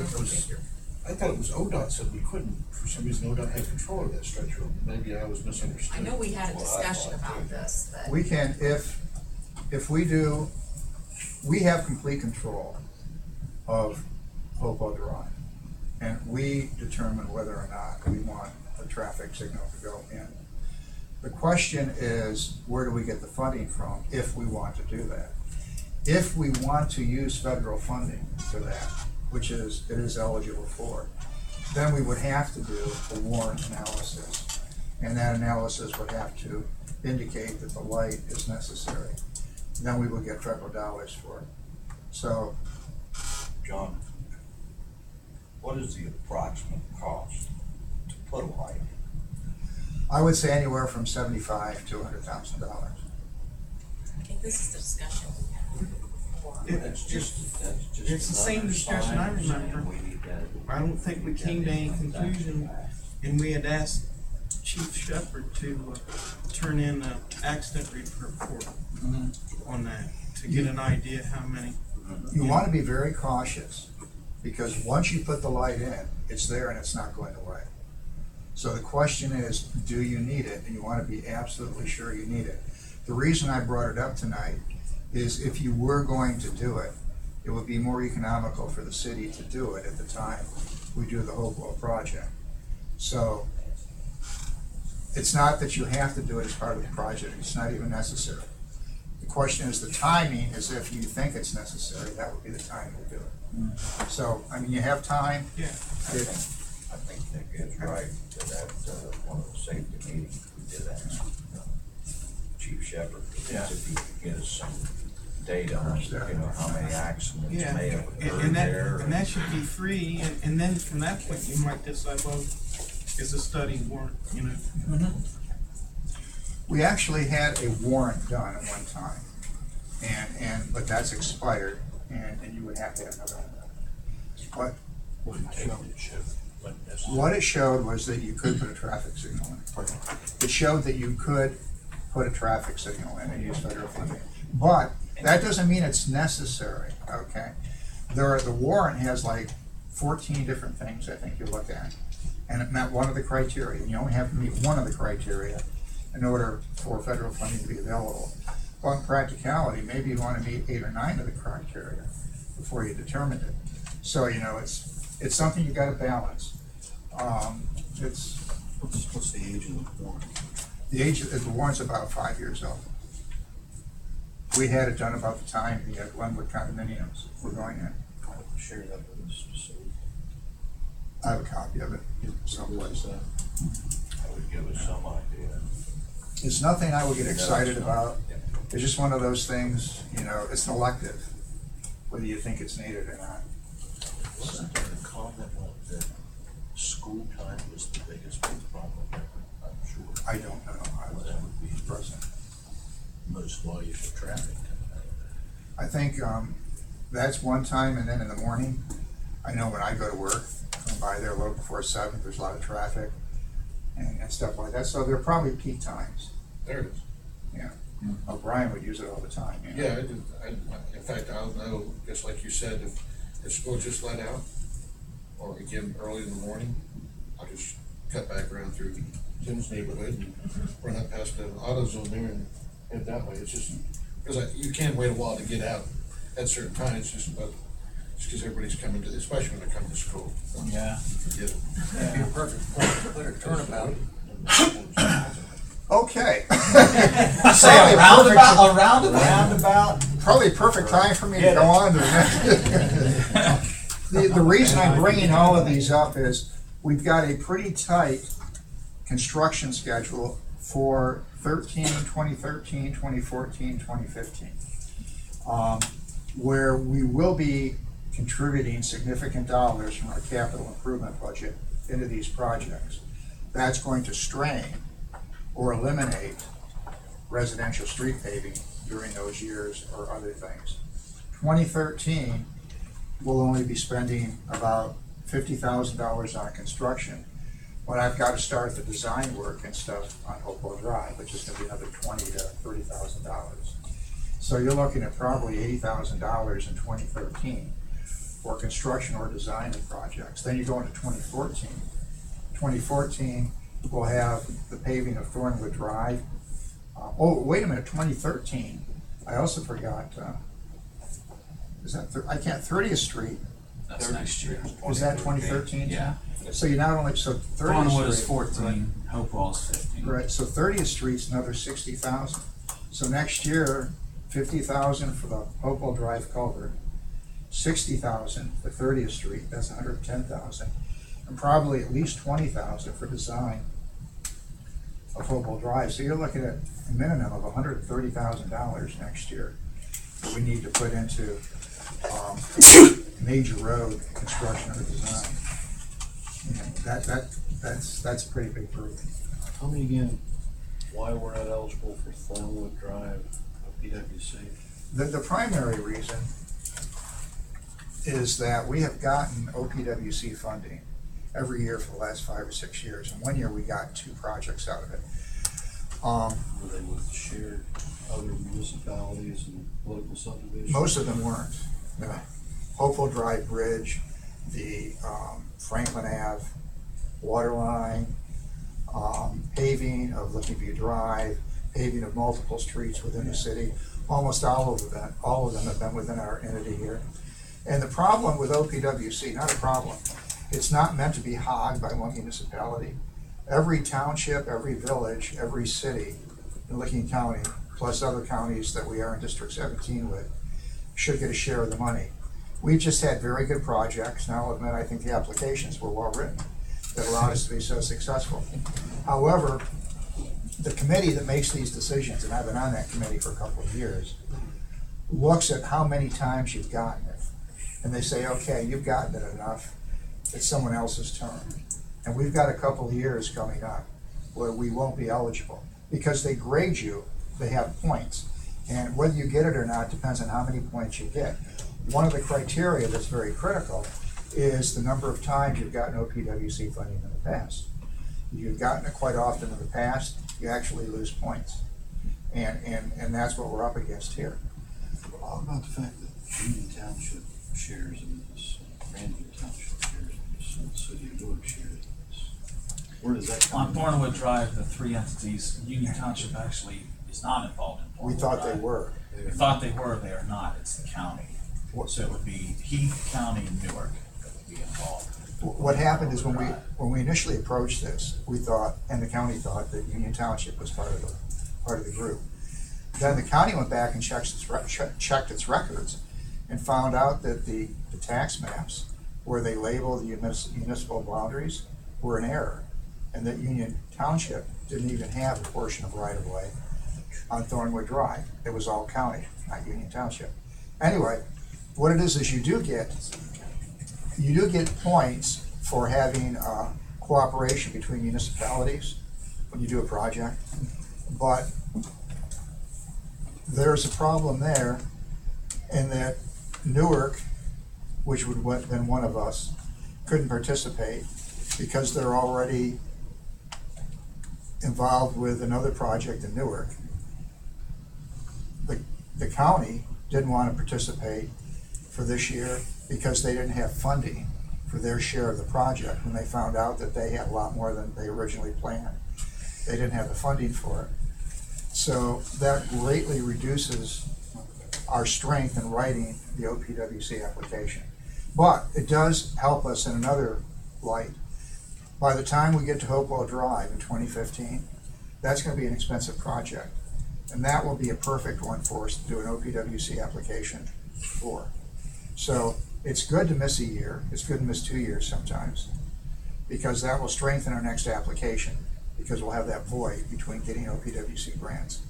it was ODOT said we couldn't, for some reason ODOT had control of that stretch road. Maybe I was misunderstood. I know we had a discussion about this, that. We can, if we do, we have complete control of Hopewell Drive, and we determine whether or not we want a traffic signal to go in. The question is, where do we get the funding from if we want to do that? If we want to use federal funding for that, which it is eligible for, then we would have to do a warrant analysis. And that analysis would have to indicate that the light is necessary. Then we would get federal dollars for it. So, John, what is the approximate cost to put a light? I would say anywhere from $75,000 to $100,000. I think this is the discussion we had before. That's just It's the same discussion I remember. I don't think we came to any conclusion, and we had asked Chief Shepherd to turn in an accident report on that, to get an idea how many. You want to be very cautious, because once you put the light in, it's there and it's not going away. So the question is, do you need it? And you want to be absolutely sure you need it. The reason I brought it up tonight is if you were going to do it, it would be more economical for the city to do it at the time we do the Hopewell project. So it's not that you have to do it as part of the project, it's not even necessary. The question is the timing, is if you think it's necessary, that would be the time to do it. So, I mean, you have time. Yeah. I think Nick is right, that one of the safety meetings, we did ask Chief Shepherd, if he could get us some data on, how many accidents may have occurred there. And that should be free, and then from that point, you might decide, well, is a study warrant, We actually had a warrant done at one time, but that's expired, and you would have to have another one. What it showed was that you could put a traffic signal in. It showed that you could put a traffic signal in and use federal funding. But that doesn't mean it's necessary, okay? The warrant has like 14 different things I think you look at. And it met one of the criteria, and you only have to meet one of the criteria in order for federal funding to be available. Well, in practicality, maybe you want to meet 8 or 9 of the criteria before you determine it. So, it's something you got to balance. What's the age of the warrant? The age of the warrant's about 5 years old. We had it done about the time the Glenwood condominiums were going in. Share that with us, so I have a copy of it someplace. that. That would give us some idea. It's nothing I would get excited about. It's just one of those things, it's an elective, whether you think it's needed or not. Wasn't there a comment that school time was the biggest problem? I'm sure. I don't know. I That wasn't would be present. most volume of traffic coming out of there. I think that's one time, and then in the morning, I know when I go to work, I'm by there a little before 7, there's a lot of traffic and stuff like that, so they're probably peak times. There it is. Yeah. O'Brien would use it all the time, you know. Yeah, in fact, I'll know, just like you said, if school just let out, or again, early in the morning, I'll just cut back around through Tim's neighborhood and run up past the AutoZone there and head that way. It's just, because you can't wait a while to get out at certain times, just because everybody's coming to, especially when they come to school. Yeah. Forget it. That'd be a perfect place to put a turnabout. Okay. Say a roundabout? Probably a perfect time for me to go on to the next. The reason I'm bringing all of these up is we've got a pretty tight construction schedule for 2013, 2014, 2015, where we will be contributing significant dollars from our capital improvement budget into these projects. That's going to strain or eliminate residential street paving during those years or other things. 2013, we'll only be spending about $50,000 on construction, but I've got to start the design work and stuff on Hopewell Drive, which is going to be another $20,000 to $30,000. So you're looking at probably $80,000 in 2013 for construction or design of projects. Then you go into 2014. 2014, we'll have the paving of Thornwood Drive. Oh, wait a minute, 2013. I also forgot, is that, 30th Street, That's next year. is that 2013? Yeah. So you not only, so 30th Thornwood is Street. 14, Hopewell's 15. Right, so 30th Street's another 60,000. So next year, 50,000 for the Hopewell Drive culvert, 60,000 for 30th Street, that's 110,000. And probably at least 20,000 for design of Hopewell Drive. So you're looking at a minimum of $130,000 next year that we need to put into major road construction or design. You know, that's a pretty big burden. Tell me again why we're not eligible for Thornwood Drive, PWC. The primary reason is that we have gotten OPWC funding every year for the last 5 or 6 years, and one year we got 2 projects out of it. Were they with shared other municipalities and political subdivisions? Most of them weren't. The Hopewell Drive Bridge, the Franklin Ave water line, paving of Looking View Drive, paving of multiple streets within the city. Almost all of them have been within our entity here. And the problem with OPWC, not a problem, it's not meant to be hogged by one municipality. Every township, every village, every city in Licking County, plus other counties that we are in District 17 with, should get a share of the money. We've just had very good projects, and I'll admit I think the applications were well written that allowed us to be so successful. However, the committee that makes these decisions, and I've been on that committee for a couple of years, looks at how many times you've gotten it. And they say, okay, you've gotten it enough, it's someone else's turn. And we've got a couple of years coming up where we won't be eligible because they grade you, they have points. And whether you get it or not depends on how many points you get. One of the criteria that's very critical is the number of times you've gotten OPWC funding in the past. If you've gotten it quite often in the past, you actually lose points. And that's what we're up against here. How about the fact that Union Township shares in this, Grandview Township shares in this, and the City of Newark shares in this? Where does that come On in? Thornwood Drive, the 3 entities, Union Township actually is not involved in Thornwood We thought they Drive. were. We thought they were, they are not, it's the county. So it would be Heath County and Newark that would be involved. What happened is when we initially approached this, we thought, and the county thought, that Union Township was part of the group. Then the county went back and checked its records and found out that the tax maps where they label the municipal boundaries were in error, and that Union Township didn't even have a portion of right-of-way on Thornwood Drive. It was all county, not Union Township. Anyway, what it is you do get you do get points for having cooperation between municipalities when you do a project, but there's a problem there in that Newark, which would have been one of us, couldn't participate because they're already involved with another project in Newark. The county didn't want to participate for this year because they didn't have funding for their share of the project when they found out that they had a lot more than they originally planned. They didn't have the funding for it. So that greatly reduces our strength in writing the OPWC application. But it does help us in another light. By the time we get to Hopewell Drive in 2015, that's going to be an expensive project. And that will be a perfect one for us to do an OPWC application for. So it's good to miss a year. It's good to miss 2 years sometimes, because that will strengthen our next application, because we'll have that void between getting OPWC grants.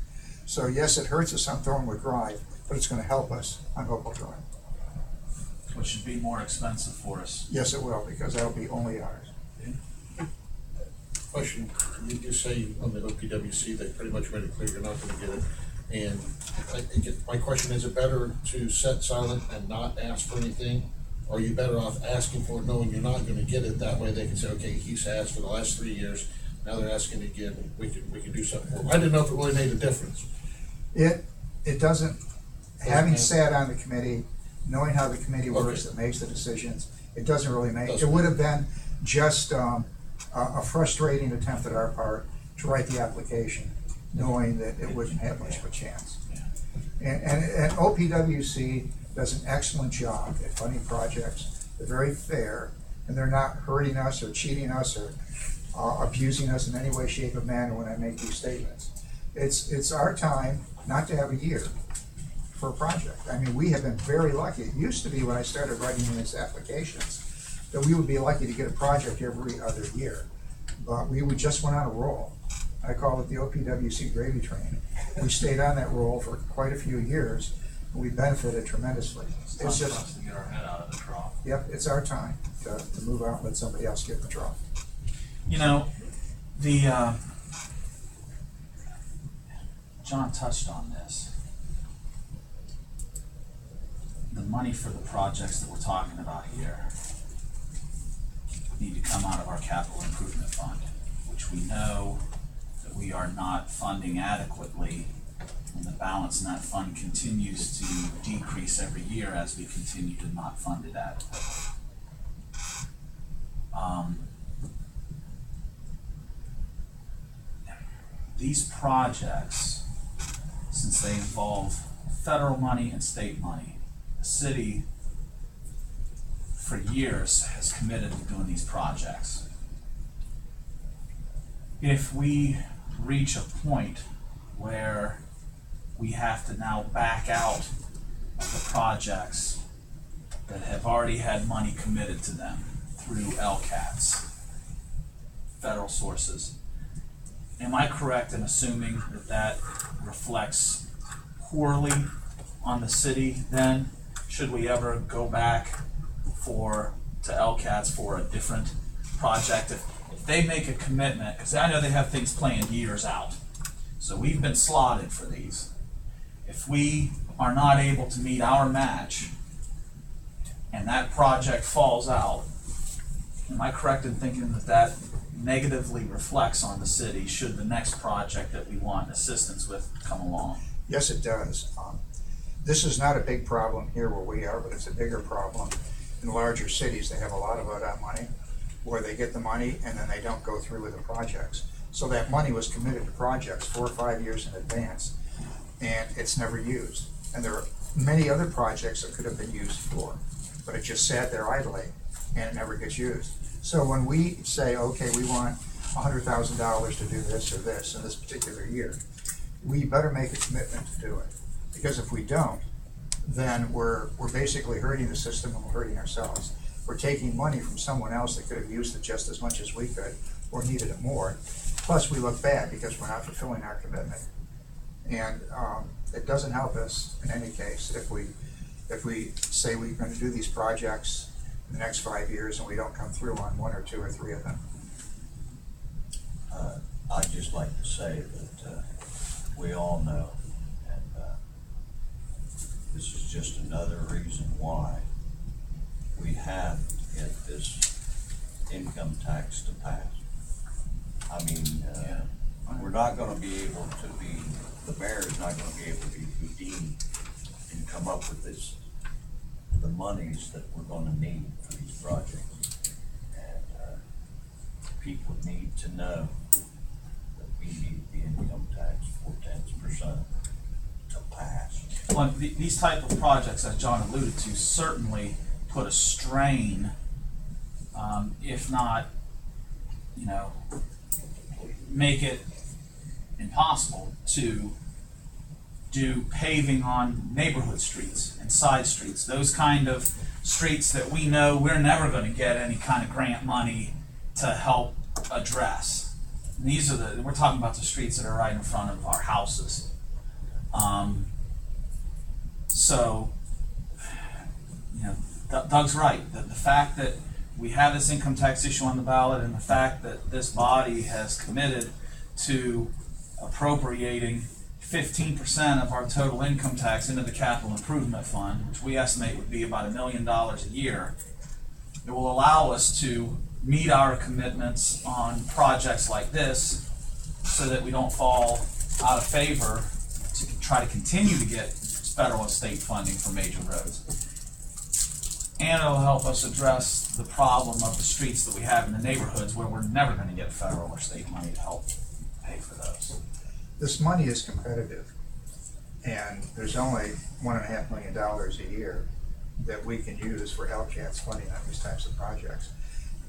So yes, it hurts us on Thornwood Drive, but it's going to help us on Hopewell Drive. Which should be more expensive for us. Yes, it will, because that'll be only ours. Question, you just say on the OPWC, they pretty much made it clear you're not gonna get it. And my question, is it better to set silent and not ask for anything? Or are you better off asking for it knowing you're not gonna get it? That way they can say, okay, he's asked for the last 3 years, now they're asking again, we can do something for him. I didn't know if it really made a difference. It doesn't, having sat on the committee, knowing how the committee works that makes the decisions, it doesn't really make, it would have been just a frustrating attempt at our part to write the application, knowing that it wouldn't have much of a chance. And OPWC does an excellent job at funding projects. They're very fair, and they're not hurting us or cheating us or abusing us in any way, shape, or manner when I make these statements. It's our time not to have a year for a project. I mean, we have been very lucky. It used to be when I started writing these applications that we would be lucky to get a project every other year. But we just went on a roll. I call it the OPWC gravy train. We stayed on that roll for quite a few years, and we benefited tremendously. It's time for us to get our head out of the trough. Yep, it's our time to move out and let somebody else get in the trough. You know, John touched on this. The money for the projects that we're talking about here need to come out of our capital improvement fund, which we know that we are not funding adequately, and the balance in that fund continues to decrease every year as we continue to not fund it adequately. These projects, since they involve federal money and state money, the city for years has committed to doing these projects. If we reach a point where we have to now back out of the projects that have already had money committed to them through LCATs, federal sources, am I correct in assuming that that reflects poorly on the city then? Should we ever go back to LCATs for a different project? If they make a commitment, because I know they have things planned years out, so we've been slotted for these. If we are not able to meet our match and that project falls out, am I correct in thinking that that negatively reflects on the city should the next project that we want assistance with come along? Yes, it does. This is not a big problem here where we are, but it's a bigger problem in larger cities. They have a lot of ODOT money where they get the money and then they don't go through with the projects. So that money was committed to projects 4 or 5 years in advance, and it's never used. And there are many other projects that could have been used for, but it just sat there idling and it never gets used. So when we say, okay, we want $100,000 to do this or this in this particular year, we better make a commitment to do it. Because if we don't, then we're basically hurting the system and we're hurting ourselves. We're taking money from someone else that could have used it just as much as we could or needed it more. Plus we look bad because we're not fulfilling our commitment. And it doesn't help us in any case if we say we're going to do these projects in the next 5 years and we don't come through on 1 or 2 or 3 of them? I'd just like to say that we all know, and this is just another reason why we have to get this income tax to pass. I mean, we're not gonna be able to be, the mayor's not gonna be able to be Houdini and come up with the monies that we're gonna need for these projects. And people need to know that we need the income tax 0.4% to pass. Well, these type of projects, as John alluded to, certainly put a strain, if not, make it impossible to do paving on neighborhood streets and side streets, those kind of streets that we know we're never going to get any kind of grant money to help address. And these are we're talking about the streets that are right in front of our houses. So, Doug's right. The fact that we have this income tax issue on the ballot and the fact that this body has committed to appropriating 15% of our total income tax into the capital improvement fund, which we estimate would be about $1 million a year, it will allow us to meet our commitments on projects like this so that we don't fall out of favor to try to continue to get federal and state funding for major roads. And it'll help us address the problem of the streets that we have in the neighborhoods where we're never going to get federal or state money to help pay for those. This money is competitive, and there's only $1.5 million a year that we can use for LCAT's funding on these types of projects.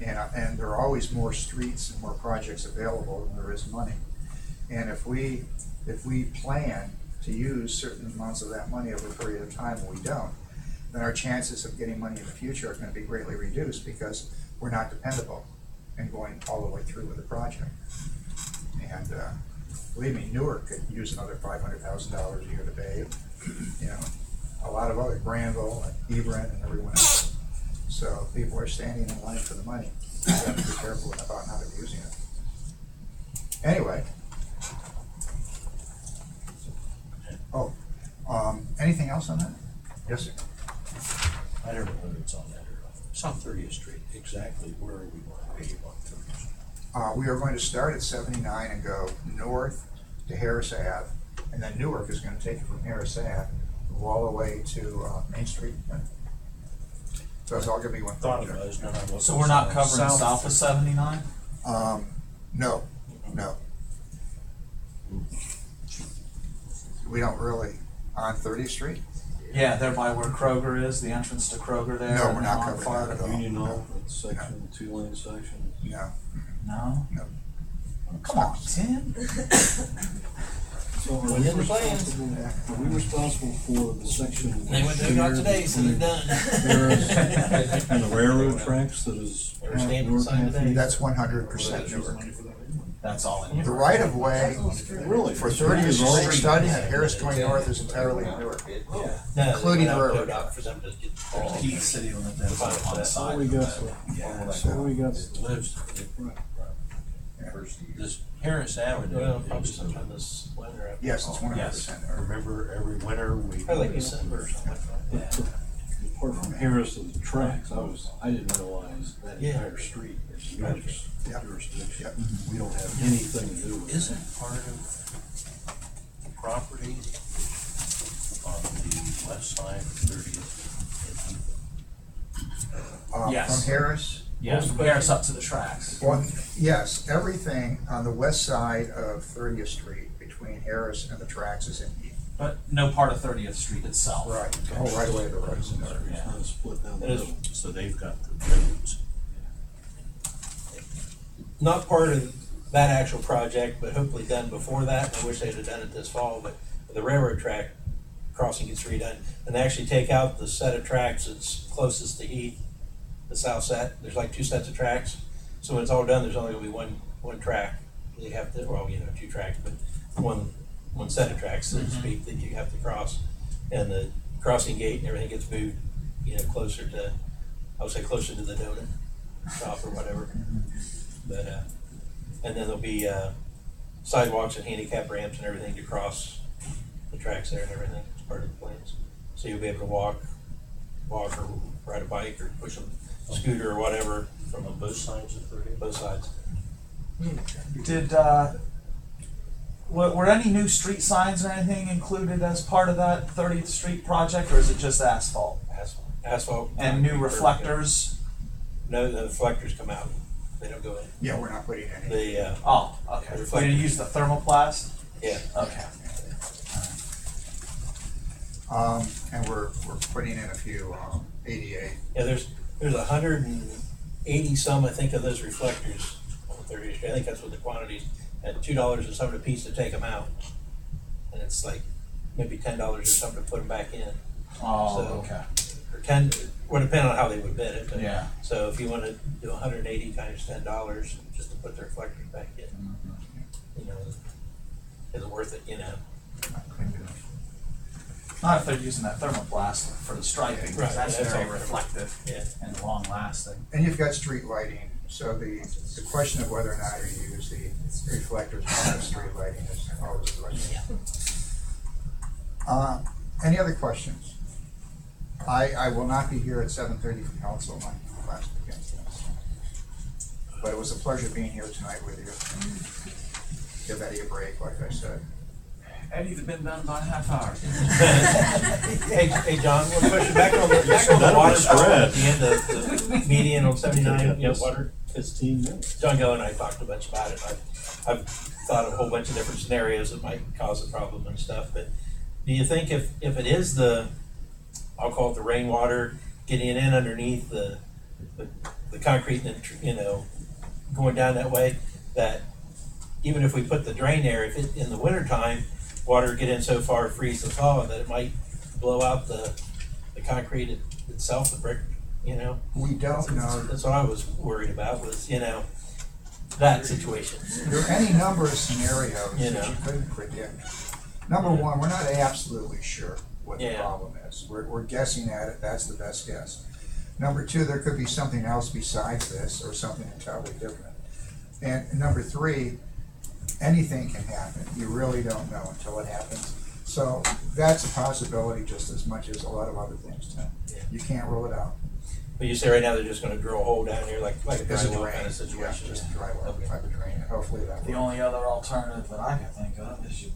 And there are always more streets and more projects available than there is money. And if we plan to use certain amounts of that money over a period of time and we don't, then our chances of getting money in the future are going to be greatly reduced because we're not dependable in going all the way through with the project. And believe me, Newark could use another $500,000 a year to pave. A lot of other, Granville and Hebron and everyone else. So people are standing in line for the money. You have to be careful about not abusing it. Anyway. Anything else on that? Yes, sir. I don't know whether it's on that or not. It's on 30th Street. Exactly where are we going to pave on 30th Street? We are going to start at 79 and go north to Harris Ave, and then Newark is going to take it from Harris Ave all the way to Main Street. So it's all going to be one Thought it project. was, then I looked. So we're not covering south of 79? No. We don't really, on 30th Street? Yeah, there by where Kroger is, the entrance to Kroger there. No, and we're then not on covering far that to- at all. Union Hall, that section, 2-lane section. No. No? No. Come on, Tim. So are we responsible for the section? They went there not today, so they're done. Harris and the railroad tracks that is. They were standing beside today. That's 100% Newark. That's all in The here. right of way Really? for 30th Street starting at Harris going north is entirely in Newark. Including the railroad For them to get the ball. Heath City on the on the So side. we got, Yeah. so we got. Lives. This Harris Avenue. Well, probably is, sometime this winter. Yes, it's 100%. Yes. I remember every winter we. Probably like December or something like that. Apart from Harris to the tracks, I didn't realize that Yeah. entire street is Newark's Yep. jurisdiction. Yep. We don't have anything to do with it. Isn't part of the property on the west side of 30th? Yes. From Harris? Yeah, from Harris up to the tracks. Well, yes, everything on the west side of 30th Street between Harris and the tracks is in Heath. But no part of 30th Street itself. Right, the whole right away of the road is in there. It's not split down the It is. middle. So they've got the roads. Not part of that actual project, but hopefully done before that. I wish they'd have done it this fall, but the railroad track crossing gets redone. And they actually take out the set of tracks that's closest to Heath, the south set. There's like 2 sets of tracks. So when it's all done, there's only gonna be one track. They have to, well, 2 tracks, but one set of tracks, so to speak, that you have to cross. And the crossing gate and everything gets moved, closer to I would say closer to the donut shop or whatever. But, and then there'll be, sidewalks and handicap ramps and everything to cross the tracks there and everything as part of the plans. So you'll be able to walk or ride a bike or push a scooter or whatever from On both sides of the road? both sides. Did, were any new street signs or anything included as part of that 30th Street project, or is it just asphalt? Asphalt. And new concrete, reflectors? No, the reflectors come out. They don't go in. Yeah, we're not putting any. The, Oh, okay. The We're reflectors. gonna use the thermoplast? yeah. Okay. And we're putting in a few, ADA. Yeah, there's 180 some, I think, of those reflectors on 30th Street. I think that's what the quantities, at $2 or something a piece to take them out. And it's like maybe $10 or something to put them back in. Oh, So- okay. Or 10, well, depending on how they would bid it. But, Yeah. so if you want to do 180 times $10 just to put the reflectors back in, you know, is it worth it, you know? Not if they're using that thermoplast for the striping, Right, because that's that's very all. reflective Yeah. and long lasting. And you've got street lighting, so the question of whether or not you use the reflectors on the street lighting is always the question. Any other questions? I will not be here at 7:30 for council, my last against this. But it was a pleasure being here tonight with you. Give Eddie a break, like I said. Eddie's been done about a half hour. Hey, John, one question back on the water problem at the end of the median on 79, you know, water. 15 minutes. John Geller and I talked a bunch about it. I've thought of a whole bunch of different scenarios that might cause a problem and stuff, but do you think if it is the, I'll call it the rainwater getting in underneath the concrete and, you know, going down that way, that even if we put the drain there, if it, in the wintertime, water get in so far, freeze the thaw, that it might blow out the concrete itself, the brick, you know? We don't know. That's what I was worried about, was, you know, that situation. There are any number of scenarios You that know. you couldn't predict. Number one, we're not absolutely sure what the Yeah. problem is. We're guessing at it, that's the best guess. Number two, there could be something else besides this, or something entirely different. And number three, anything can happen. You really don't know until it happens. So that's a possibility just as much as a lot of other things, Tim. Yeah. You can't rule it out. But you say right now they're just gonna drill a hole down here like a It's a drywall drain, kind of yeah, situation? just a dry well Okay. type of drain, and hopefully that The will. only other alternative that I could think of is you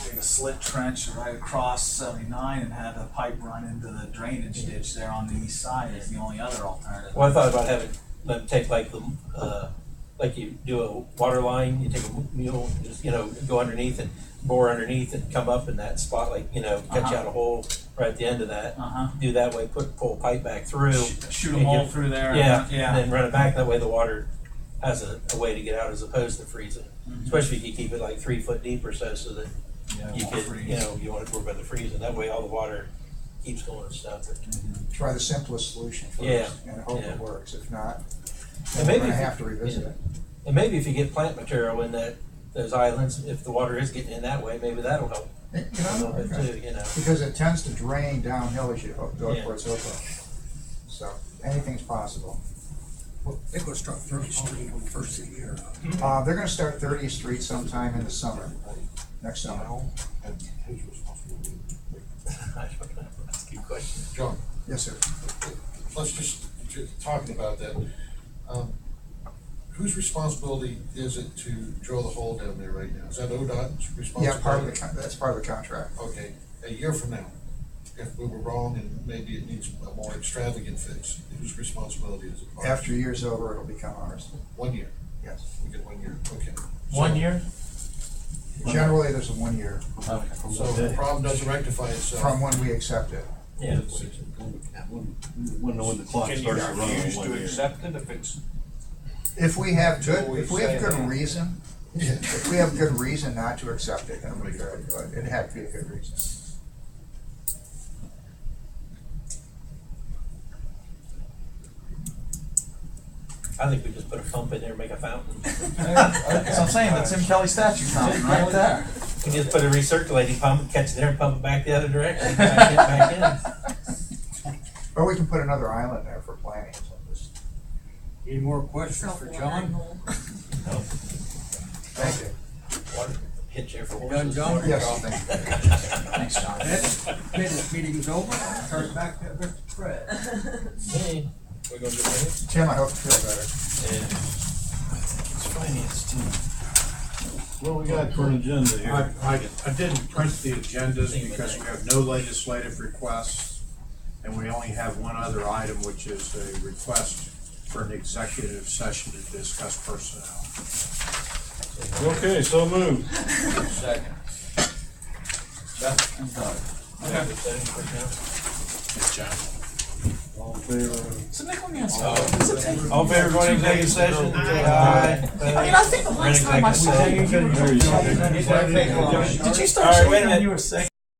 dig a slit trench right across 79 and have a pipe run into the drainage ditch there on the east side is the only other alternative. Well, I thought about having them take like like you do a water line, you take a mule, just, you know, go underneath and bore underneath and come up in that spot, like, you know, cut you out a hole right at the end of that. Do that way, pull a pipe back through. Shoot a and hole get- through there. Yeah, Yeah. and then run it back, that way the water has a way to get out as opposed to freezing. Especially if you keep it like 3 foot deep or so that Yeah, it you won't could, freeze. you know, you want to worry about the freezing, that way all the water keeps going and stuff. Try the simplest solution first, Yeah, and hope yeah. it works. If not, And we're maybe gonna if you- have to revisit it. And maybe if you get plant material in those islands, if the water is getting in that way, maybe that'll help You a little bit know, too, you know. because it tends to drain downhill as you go Yeah. towards Hoopa. So anything's possible. Well, they're gonna start 30th Street first of the year. They're gonna start 30th Street sometime in the summer, next summer. That's a good question. John, Yes, sir. let's just talking about that. Whose responsibility is it to drill the hole down there right now? Is that ODOT's responsibility? Yeah, that's part of the contract. Okay, a year from now, if we were wrong and maybe it needs a more extravagant fix, whose responsibility is it? Ours? After year's over, it'll become ours. 1 year, Yes. we get 1 year, okay. 1 year? Generally, there's a 1 year Okay. So if the problem doesn't rectify itself. from when we accept it. Yeah. When the clock Can you starts to run. refuse on to 1 year. accept it if it's? If we have Before we good say reason, if we have good reason not to accept it, then we could, but it'd have to be a good reason. I think we just put a pump in there and make a fountain. That's what I'm saying, the Tim Kelly statue fountain right there. We just put a recirculating pump, catch it there and pump it back the other direction, back in. Or we can put another island there for planting. Any more questions for John? Thank you. Water hit you for Done, horses. John? Yes. Thanks, John. Business meeting's over. Turn it back to Mr. Fred. Hey, we gonna do minutes? Tim, I hope you feel better. Yeah. It's finance team. What we got for an agenda here? I didn't print the agendas because we have no legislative requests, and we only have one other item, which is a request for an executive session to discuss personnel. Okay, so moved. Second. Beth and Doug. Good job. All in favor? It's a nickel and dime. All in favor of going to executive session? Aye. I mean, I think the last time I saw you, There you go. did you start All right, wait a shaking when minute. you were saying?